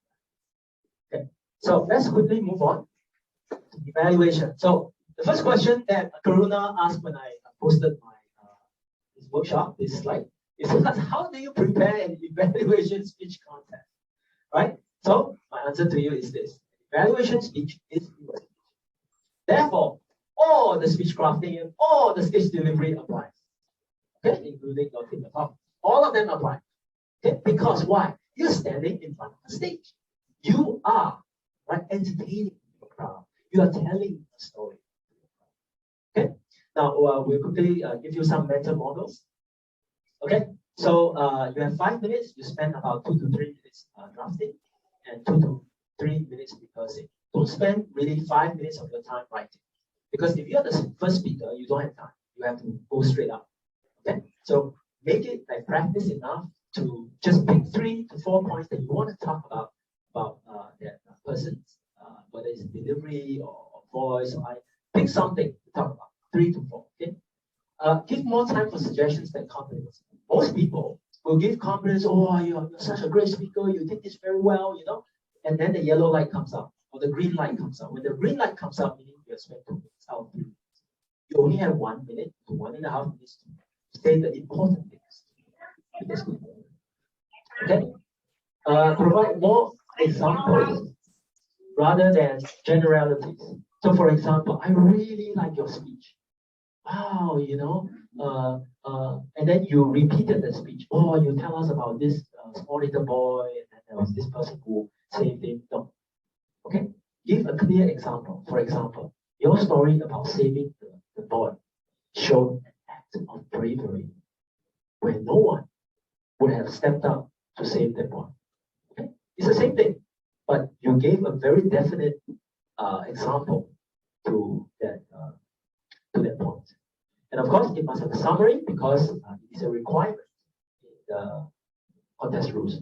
back. Okay, so let's quickly move on to evaluation. So the first question that Karuna asked when I posted my this workshop, this slide, is how do you prepare an evaluation speech contest? Right? So my answer to you is this: evaluation speech is your speech. Therefore, all the speech crafting and all the speech delivery applies. Okay, including your thing about all of them apply. Okay, because why? You're standing in front of the stage. You are entertaining the crowd. You are telling a story. Okay. Now we'll quickly give you some mental models. Okay. So you have 5 minutes. You spend about 2 to 3 minutes drafting, and 2 to 3 minutes rehearsing. Don't spend really 5 minutes of your time writing, because if you're the first speaker, you don't have time. You have to go straight up. Okay. So make it like practice enough to just pick 3 to 4 points that you want to talk about that person's whether it's delivery or voice or pick something to talk about. 3 to 4. Okay. Give more time for suggestions than compliments. Most people will give compliments. Oh, you're such a great speaker. You did this very well. And then the yellow light comes up or the green light comes up. When the green light comes up, meaning you have spent 2 minutes out of 3 minutes. You only have 1 minute to 1.5 minutes to say the important things. Okay. Provide more examples rather than generalities. So, for example, I really like your speech. Wow, and then you repeated the speech. Oh, you tell us about this small little boy, and then there was this person who saved him. No. Okay, give a clear example. For example, your story about saving the boy showed an act of bravery where no one would have stepped up to save the boy. Okay, it's the same thing, but you gave a very definite example to that point. And of course, it must have a summary because it is a requirement in the contest rules.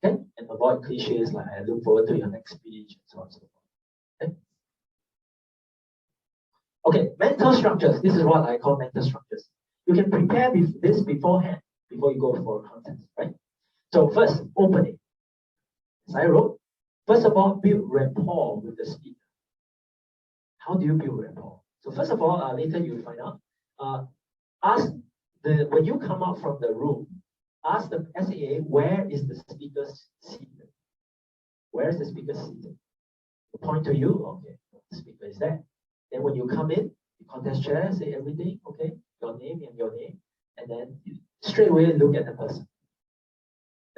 Okay, and avoid cliches like "I look forward to your next speech" and so on and so forth. Okay, mental structures. This is what I call mental structures. You can prepare this beforehand before you go for a contest, right? So first, opening. As I wrote, first of all, build rapport with the speaker. How do you build rapport? So first of all, later you'll find out. When you come out from the room, ask the SAA, where is the speaker seated? Where is the speaker seated? Point to you, okay, the speaker is there. Then when you come in, you contest chair, say everything, okay, your name and your name, and then you straight away look at the person.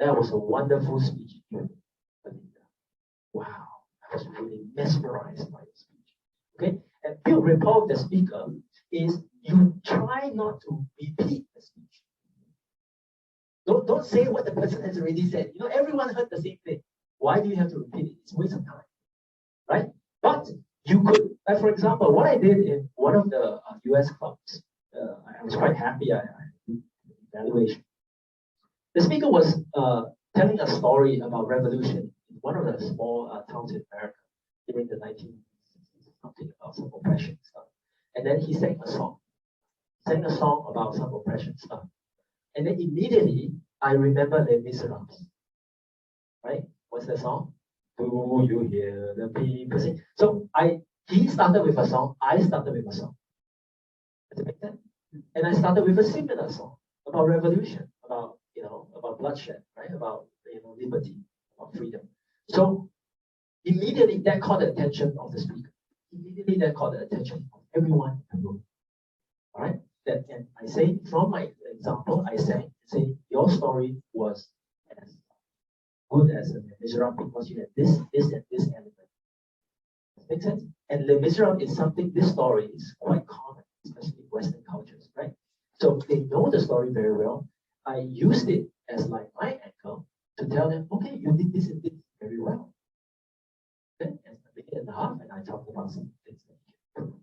That was a wonderful speech. Wow, I was really mesmerized by the speech. Okay, and build rapport with the speaker is you try not to repeat the speech. Don't say what the person has already said. You know, everyone heard the same thing. Why do you have to repeat it? It's a waste of time, right? But you could, for example, what I did in one of the US clubs, I was quite happy. I did evaluation. The speaker was telling a story about revolution in one of the small towns in America during the 1960s, something about some oppression stuff. And then he sang a song about some oppression stuff. And then immediately I remember Les Miserables, right? What's the song? Do you hear the people sing? So he started with a song, I started with a song. Does it make sense? And I started with a similar song about revolution, about bloodshed, right? About liberty, about freedom. So immediately that caught the attention of the speaker. Immediately that caught the attention of everyone in the room. All right? And I say from my example, I say your story was as good as Les Miserables because you had this, and this element. Makes sense? And Les Miserables is something, this story is quite common, especially in Western cultures, right? So they know the story very well. I used it as like my anchor to tell them, okay, you did this and this very well. Okay? And a minute and a half, and I talked about some things that you can improve.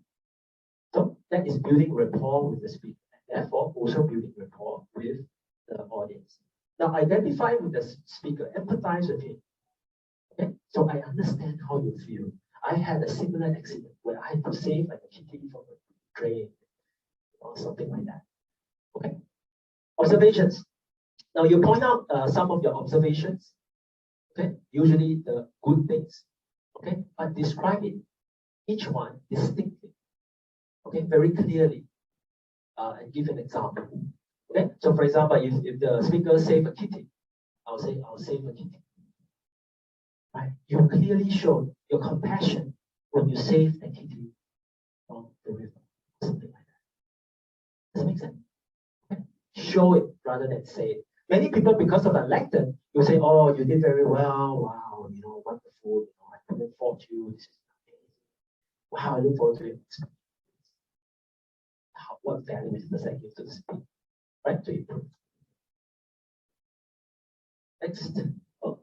So that is building rapport with the speaker, and therefore also building rapport with the audience. Now identify with the speaker, empathize with him. Okay? So I understand how you feel. I had a similar accident where I had to save like a kitty from a train or something like that. Okay. Observations. Now you point out some of your observations. Okay. Usually the good things. Okay. But describe it, each one distinctly. Okay. Very clearly. And give an example. Okay. So for example, if the speaker save a kitty, I'll say I'll save a kitty. Right? You clearly show your compassion when you save the kitty from the river, something like that. Does that make sense? Okay. Show it rather than say it. Many people, because of the lectern, you say, "Oh, you did very well. Wow, wonderful. I couldn't fault you. This is amazing. Wow, I look forward to it." What value does that give to the speaker? Right? To improve. Next. Oh.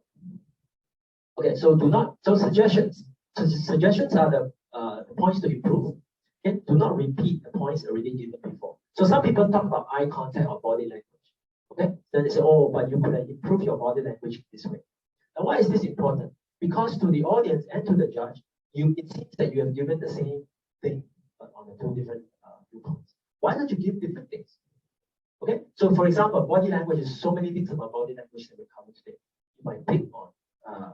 Okay, so suggestions. So suggestions are the points to improve. Okay, do not repeat the points already given before. So some people talk about eye contact or body language. Okay, then they say, oh, but you could improve your body language this way. Now, why is this important? Because to the audience and to the judge, it seems that you have given the same thing but on the two different viewpoints. Why don't you give different things? Okay, so for example, body language is so many things about body language that we cover today. You might pick on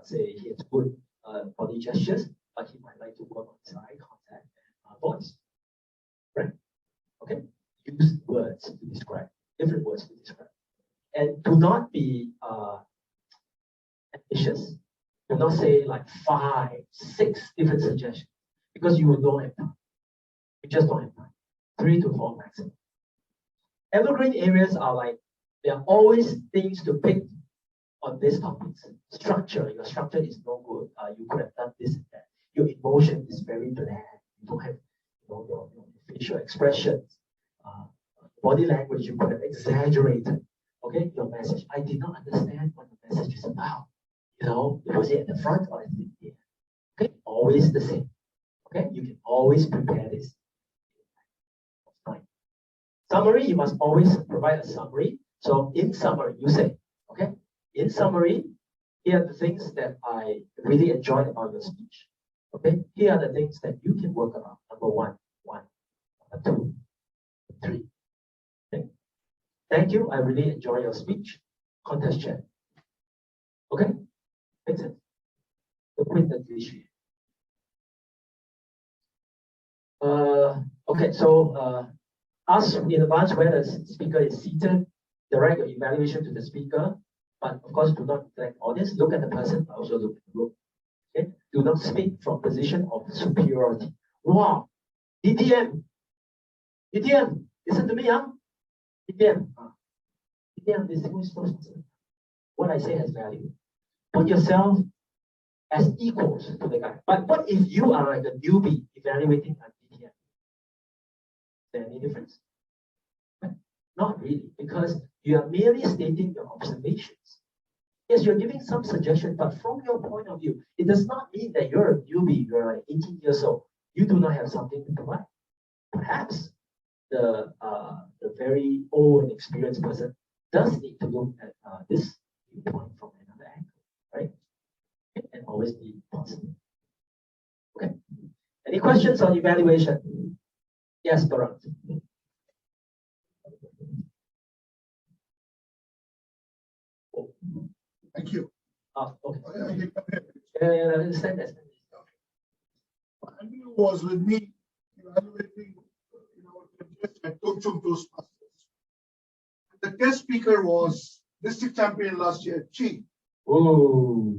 say he has good body gestures, but he might like to work on his eye contact and voice. Right? Okay? Use words to describe, different words to describe. And do not be ambitious. Do not say like 5, 6 different suggestions because you don't have time. You just don't have time. 3 to 4 maximum. Evergreen areas are like, there are always things to pick on these topics. Structure, your structure is no good. You could have done this and that. Your emotion is very bland. You don't have your facial expressions. Body language, you could have exaggerated. Okay, your message. I did not understand what the message is about. Was it at the front or at the end? Okay, always the same. Okay, you can always prepare this. Fine. Summary, you must always provide a summary. So in summary, you say, okay, in summary, here are the things that I really enjoyed about your speech. Okay, here are the things that you can work about. Number 1, 2, 3. Okay. Thank you. I really enjoy your speech. Contest chat. Okay, makes sense. Quit the cliche. Okay, so ask in advance where the speaker is seated. Direct your evaluation to the speaker, but of course do not neglect the audience. Look at the person, but also look at the group. Okay, do not speak from position of superiority. Wow, DTM, listen to me, huh? DTM, this is what I say has value. Put yourself as equals to the guy. But what if you are like a newbie evaluating a DTM? Is there any difference? Not really, because you are merely stating your observations. Yes, you're giving some suggestion, but from your point of view, it does not mean that you're a newbie, you're like 18 years old. You do not have something to provide. Perhaps the very old and experienced person does need to look at this viewpoint from another angle, right? And always be possible. Okay. Any questions on evaluation? Yes, Bharat. Thank you. Okay. Okay. I understand that. Andrew was with me evaluating contest at Toastmasters. The guest speaker was district champion last year, Chi. Oh.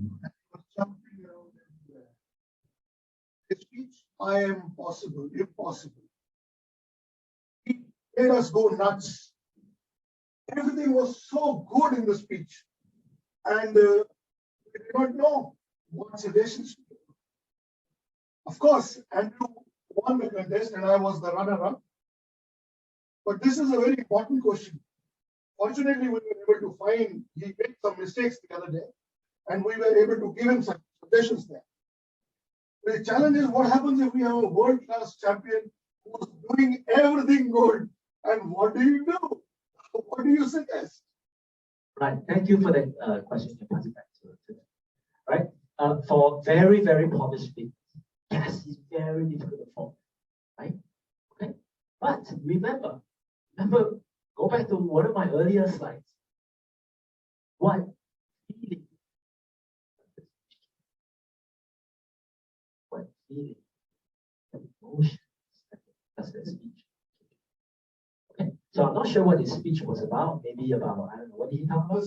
Jumping around everywhere. His speech, I am possible, impossible. He made us go nuts. Everything was so good in the speech. And we did not know what suggestions to give. Of course, Andrew won the contest and I was the runner-up. But this is a very important question. Fortunately, we were able to find, he made some mistakes the other day, and we were able to give him some suggestions there. The challenge is what happens if we have a world-class champion who's doing everything good, and what do you do? What do you suggest? Right. Thank you for that question. You pass it back to them. Right. For very, very polished speakers, yes, it's very difficult to form. Right. Okay. But remember, go back to one of my earlier slides. What feeling? What feeling? Emotions does that speech? Okay. So I'm not sure what his speech was about. Maybe about, I don't know, what did he talk about?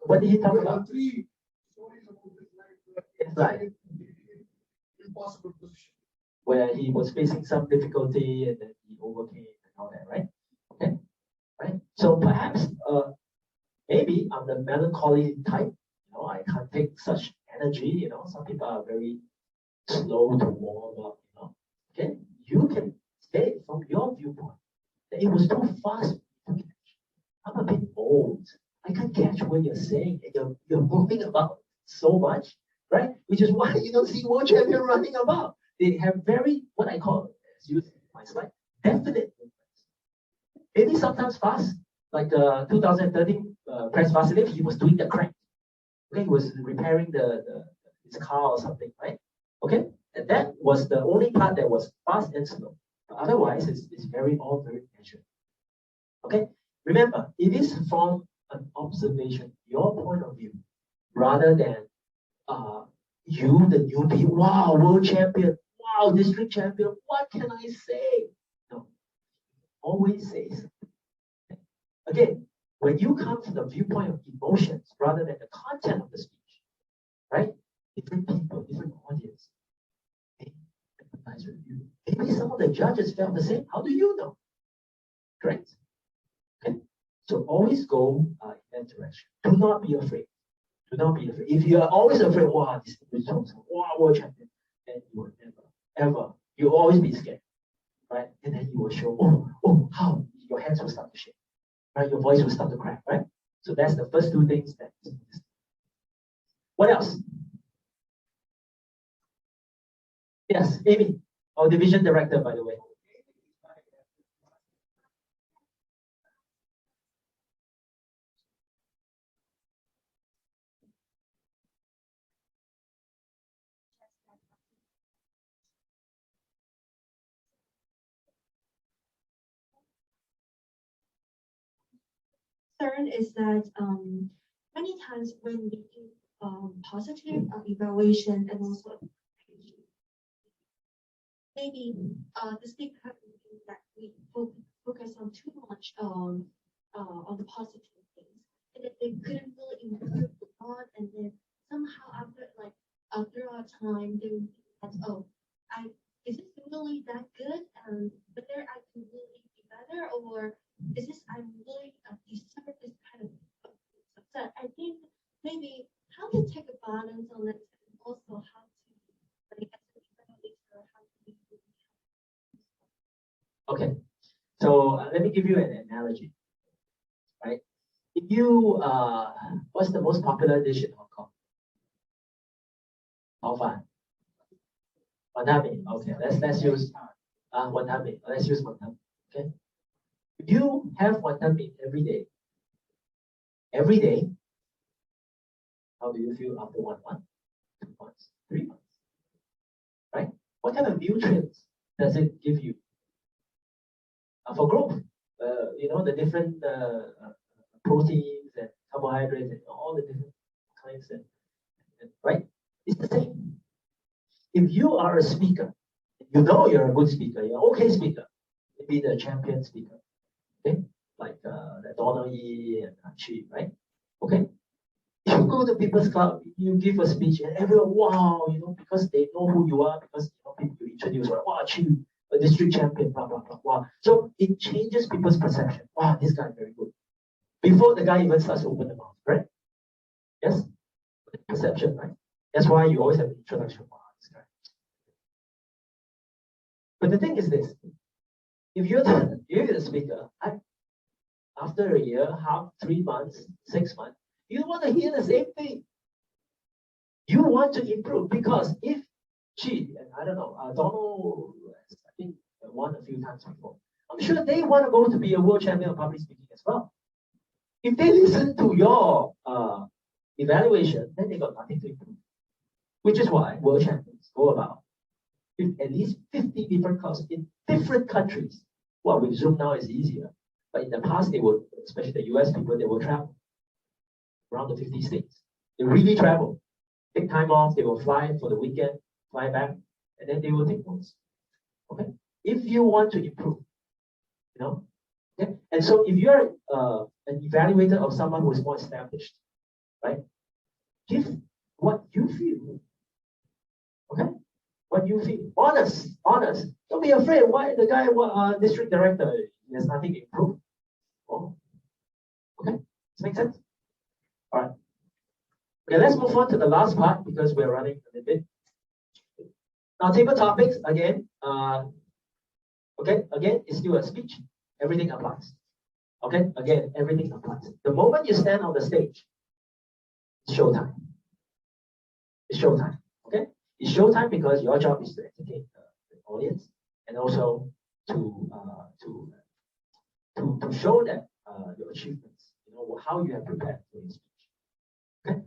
What did he talk about? Three stories about his life. It's like Impossible position. where he was facing some difficulty and then he overcame and all that, right? Okay, right. So perhaps, maybe I'm the melancholy type. I can't take such energy. Some people are very slow to warm up. Okay, you can say from your viewpoint that it was too fast to catch. I'm a bit old. I can't catch what you're saying, and you're moving about so much, right? Which is why you don't see world champion running about. They have very, what I call, as you see my slide, definite movements. Maybe sometimes fast, like the 2013 press Vasilev, he was doing the crank. Okay, he was repairing his car or something, right? Okay, and that was the only part that was fast and slow. But otherwise, it's very measured. Okay, remember, it is from an observation, your point of view, rather than you, the newbie, wow, world champion, wow, district champion, what can I say? No, always say something. Again, when you come from the viewpoint of emotions rather than the content of the speech, right? Different people, different audience, they empathize with you. Maybe some of the judges felt the same. How do you know? Correct? Okay. So always go in that direction. Do not be afraid. Do not be afraid. If you are always afraid, wow, this results, wow, world champion, then you will never, ever, you'll always be scared, right? And then you will show, how your hands will start to shake, right? Your voice will start to crack, right? So that's the first two things that. What else? Yes, Amy, our division director, by the way. Concern is that many times when we do positive evaluation and also maybe the speaker that we focus on too much on the positive things, and that they couldn't really improve on, and then somehow after our time they would think that, is this really that good? Whether I can really be better, or is this I really deserve this kind of success? I think maybe how to take a balance on it, and also Okay, so let me give you an analogy, right? If you, what's the most popular dish in Hong Kong? Hao fan. Wantan Mee. Okay, let's use wantan Mee. Let's use wantan Mee. Okay. If you have wantan Mee every day, how do you feel after 1 month, 2 months, 3 months? Right? What kind of nutrients does it give you for growth? The different proteins and carbohydrates and all the different kinds, right? It's the same. If you are a speaker, you know you're a good speaker, you're an okay speaker, maybe the champion speaker, okay, like the Donald Yee and Chi, right? Okay, you go to people's club, you give a speech, and everyone, wow, because they know who you are, because people you introduce, right? Wow, Chi, a district champion, blah blah blah. Wow, so it changes people's perception. Wow, this guy is very good. Before the guy even starts to open the mouth, right? Yes, perception, right? That's why you always have an introduction. Wow, this guy. But the thing is this: if you're the speaker, after a year, 3 months, 6 months, you want to hear the same thing. You want to improve because if she, and I don't know, Donald, I think won a few times before. I'm sure they want to go to be a world champion of public speaking as well. If they listen to your evaluation, then they got nothing to improve. Which is why world champions go about at least 50 different clubs in different countries. Well, with Zoom now it's easier, but in the past they would, especially the US people, they will travel around the 50 states. They really travel, take time off, they will fly for the weekend, fly back, and then they will take notes. Okay, if you want to improve, okay? And so if you're an evaluator of someone who is more established, right? Give what you feel. Okay, what you feel. Honest. Don't be afraid. Why the guy, district director, he has nothing to improve. Oh, okay, does make sense? All right. Okay, let's move on to the last part because we're running a little bit. Now, table topics again. Okay, again, it's still a speech. Everything applies. Okay, again, everything applies. The moment you stand on the stage, it's showtime. It's showtime. Okay, it's showtime because your job is to entertain the audience and also to show that your achievements. How you have prepared for your speech. Okay.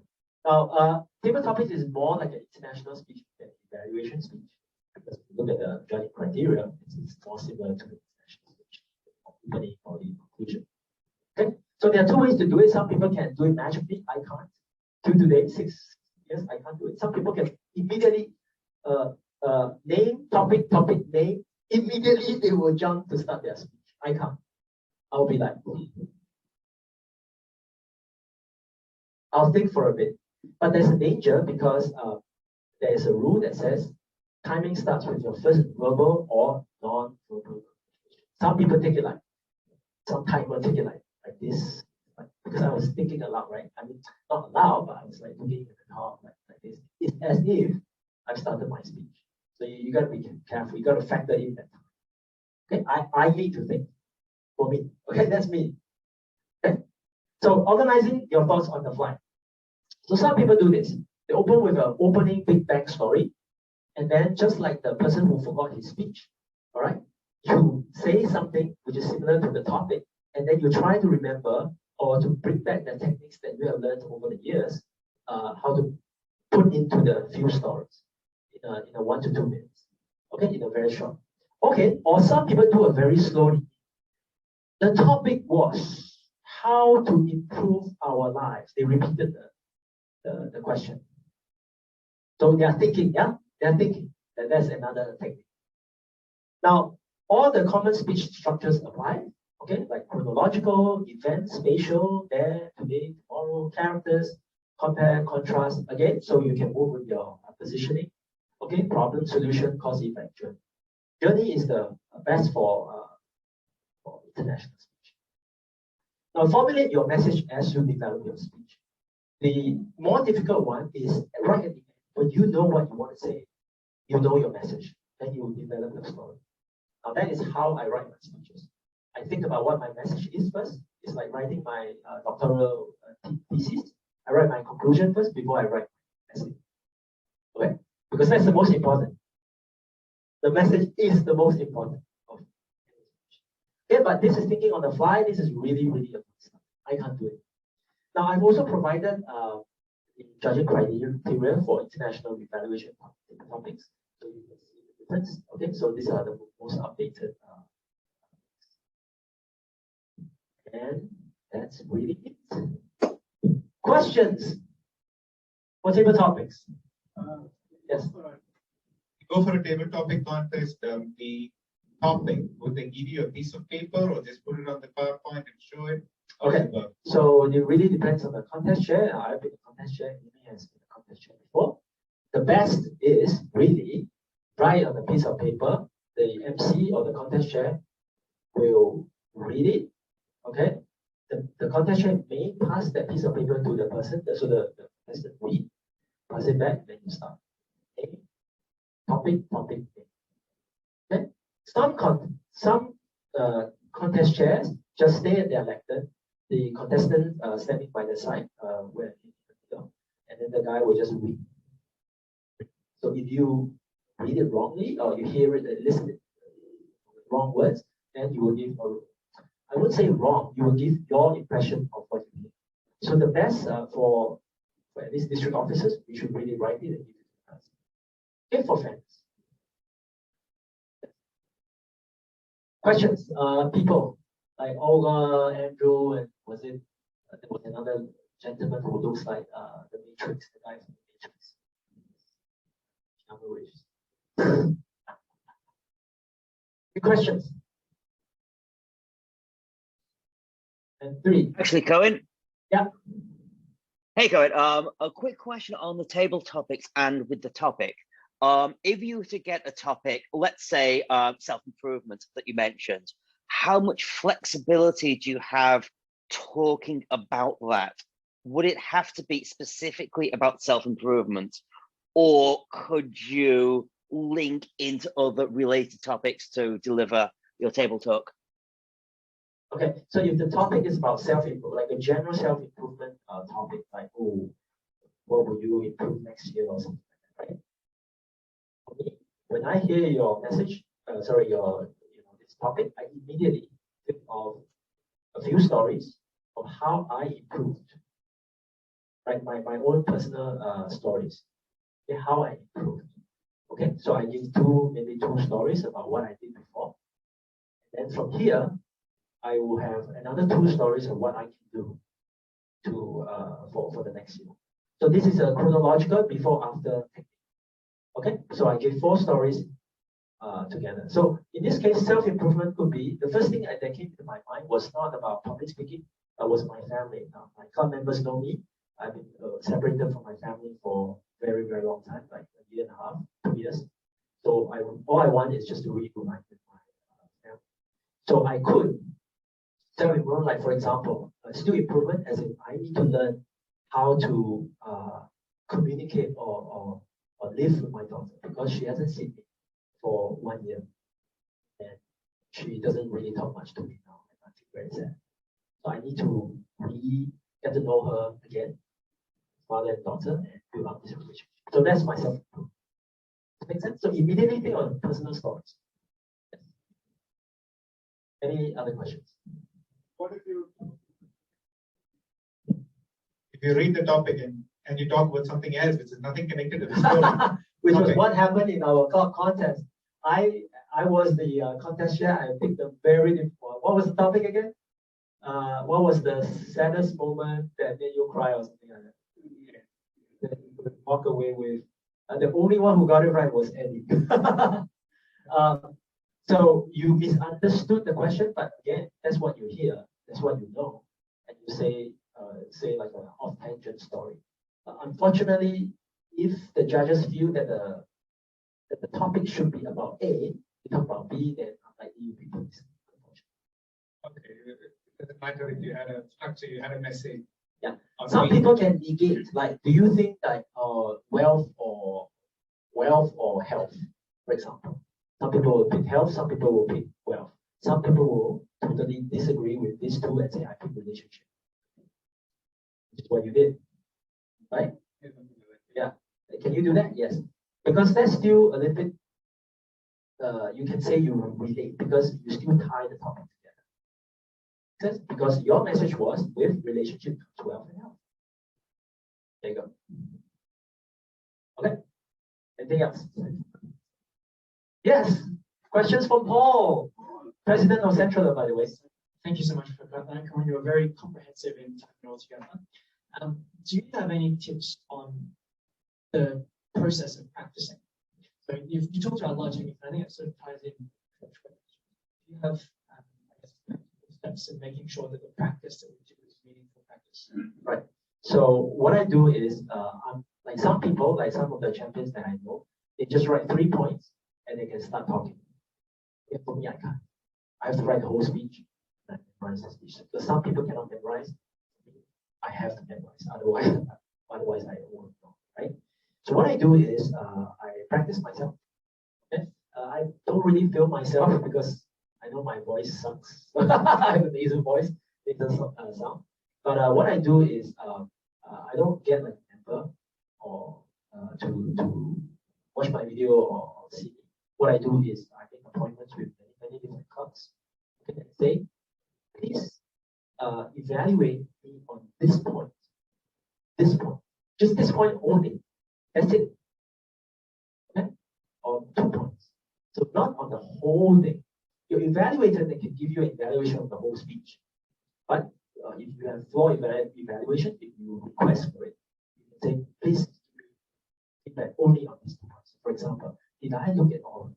Now, table topics is more like an international speech than evaluation speech because if you look at the judging criteria, it's more similar to the international speech, opening or the conclusion. Okay, so there are two ways to do it. Some people can do it magically. I can't. Till today, 6 years, I can't do it. Some people can immediately name, topic, name. Immediately they will jump to start their speech. I can't. I'll be like, I'll think for a bit. But there's a danger because there is a rule that says timing starts with your first verbal or non-verbal. Some people take it like, some timer take it like this, because I was thinking aloud, right? I mean, not aloud, but I was like looking at the top like this. It's as if I've started my speech. So you got to be careful. You got to factor in that time. Okay, I need to think for me. Okay, that's me. Okay, so organizing your thoughts on the fly. So some people do this. They open with an opening big bang story, and then just like the person who forgot his speech, all right, you say something which is similar to the topic, and then you try to remember or to bring back the techniques that you have learned over the years, how to put into the few stories in a 1 to 2 minutes. Okay, in a very short. Okay, or some people do it very slowly. The topic was how to improve our lives. They repeated the question. So they are thinking, they're thinking. That's another technique. Now, all the common speech structures apply. Okay, like chronological, event, spatial, there, today, tomorrow, characters, compare, contrast, again, so you can move with your positioning. Okay, problem, solution, cause, effect, journey. Journey is the best for international speech. Now, formulate your message as you develop your speech. The more difficult one is right at the end, when you know what you want to say, you know your message, then you develop your story. Now that is how I write my speeches. I think about what my message is first. It's like writing my doctoral thesis. I write my conclusion first before I write my essay. Okay? Because that's the most important. The message is the most important of any speech. Okay, but this is thinking on the fly. This is really, really advanced stuff. I can't do it. Now, I've also provided the judging criteria for international evaluation topics. So you can see the difference. Okay, so these are the most updated. And that's really it. Questions for table topics? Yes. Go for a table topic contest. The topic, would they give you a piece of paper or just put it on the PowerPoint and show it? Okay, so it really depends on the contest chair. I've been a contest chair, Amy has been a contest chair before. The best is really write on a piece of paper. The MC or the contest chair will read it. Okay, the contest chair may pass that piece of paper to the person, so the contestant read, pass it back, then you start. Okay. Topic. Okay. Some contest chairs just stay at their lectern. The contestant standing by the side, where and then the guy will just read. So if you read it wrongly or you hear it, listen it wrong words, then you will give. I wouldn't say wrong. You will give your impression of what you hear. So the best for at least district officers, we should really write it and give it to us. Okay, for fairness. Questions? People like Olga, Andrew, and was it? There was another gentleman who looks like the Matrix, the guy from the Matrix. Any questions? And 3. Actually, Coen. Yeah. Hey, Coen. A quick question on the table topics and with the topic. If you were to get a topic, let's say self-improvement that you mentioned, how much flexibility do you have talking about that? Would it have to be specifically about self-improvement, or could you link into other related topics to deliver your table talk? Okay, so if the topic is about self-improvement, like a general self-improvement topic, like, oh, what will you improve next year or something like that, right? For me, when I hear your message, this topic, I immediately think of a few stories of how I improved, right? My own personal stories, okay, how I improved. Okay, so I give maybe two stories about what I did before. And then from here, I will have another 2 stories of what I can do to for the next year. So this is a chronological before after technique. Okay, so I give 4 stories together. So in this case, self-improvement could be the first thing that came to my mind was not about public speaking, that was my family. Now, my club members know me. I've been separated from my family for a very, very long time, like 1.5 years, 2 years. So all I want is just to reunite with my family. So I could self-improvement, like for example, still improvement, as in I need to learn how to communicate or live with my daughter, because she hasn't seen me for 1 year and she doesn't really talk much to me now, and I feel very sad. So I need to get to know her again, father and daughter, and build up this relationship. So that's my self-improvement. Does that make sense? So immediately think on personal stories. Yes. Any other questions? What if you read the topic and you talk about something else which is nothing connected to the story? Which was what happened in our contest. I was the contest chair. I picked a very different one. What was the topic again? What was the saddest moment that made you cry or something like that? That you could walk away with. The only one who got it right was Eddie. So you misunderstood the question, but again, that's what you hear, that's what you know, and you say like an off-tangent story. Unfortunately, if the judges feel that the topic should be about A, you talk about B, then unlikely you'll be pleased. Okay, it doesn't matter if you had a structure, you had a message. Yeah, some people can negate. Like, do you think that wealth or health, for example? Some people will pick health, some people will pick wealth. Some people will totally disagree with these two and say, I pick relationship. Which is what you did, right? Yeah. Can you do that? Yes. Because that's still a little bit, you can say you relate because you still tie the topic together. Because your message was with relationship to wealth and health. There you go. Okay. Anything else? Yes. Questions from Paul, President of Central, by the way. Thank you so much for that, Coen. You were very comprehensive in typing it all together. Do you have any tips on the process of practicing? So you talked about logic, and I think it sort of ties in. Do you have steps in making sure that the practice that we do is meaningful practice? Right. So what I do is, I'm like some people, like some of the champions that I know, they just write 3 points and they can start talking. Yeah, for me, I can't. I have to write the whole speech and memorize the speech. Because some people cannot memorize. I have to memorize, otherwise I won't know, right? So what I do is I practice myself. Okay? I don't really feel myself because I know my voice sucks. I have a nasal voice, it does not sound. But what I do is I don't get like a member or to watch my video or see me. What I do is I make appointments with many different clubs. Okay, and say, please evaluate me on this point, just this point only. That's it. Okay, or 2 points. So not on the whole thing. Your evaluator they can give you an evaluation of the whole speech, but if you have flaw evaluation, if you request for it, you can say, please give me feedback only on these 2 points. For example, did I look at all?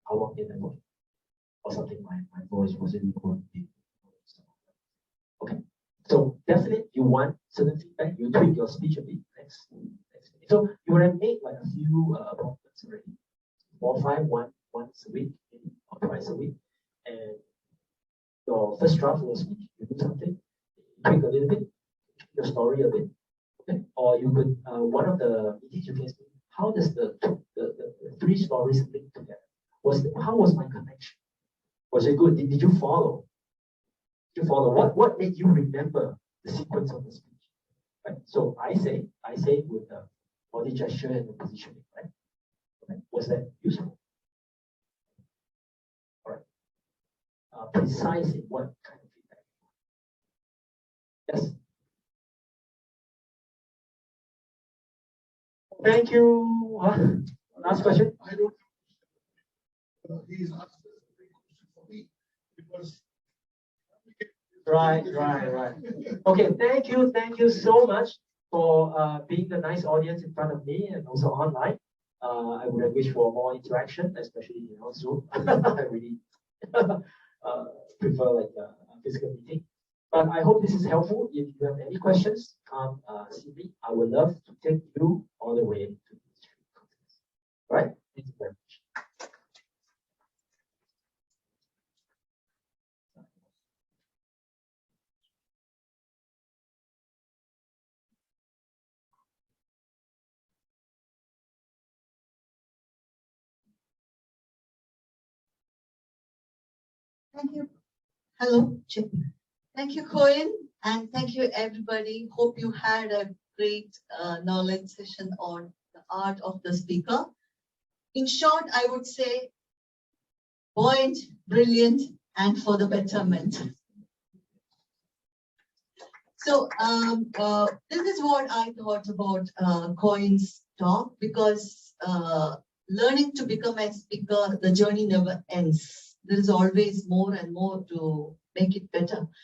How long did I look? Or something, my voice wasn't going deep. Okay. So definitely you want certain feedback, you tweak your speech a bit. Next. So you would have made like a few appointments already. 4 or 5, once a week, maybe, or twice a week. And your first draft of your speech, you do something, tweak a little bit, your story a bit. Okay. Or you could one of the meetings you can speak, how does the 3 stories link together? How was my connection? Was it good? Did you follow? Did you follow? What made you remember the sequence of the speech? Right? So I say with the body gesture and the positioning, right? Okay. Was that useful? All right. Precise in what kind of feedback? Yes. Thank you. Last question. I don't. He's asked a big question for me because. Right. Okay, thank you so much for being the nice audience in front of me and also online. I would have wished for more interaction, especially on Zoom. I really prefer like a physical meeting. But I hope this is helpful. If you have any questions, come see me. I would love to take you all the way to the street conference. All right? Thank you very much. Thank you. Hello, Chip. Thank you, Coen, and thank you, everybody. Hope you had a great knowledge session on the art of the speaker. In short, I would say buoyant, brilliant, and for the betterment. So this is what I thought about Coen's talk, because learning to become a speaker, the journey never ends. There is always more and more to make it better.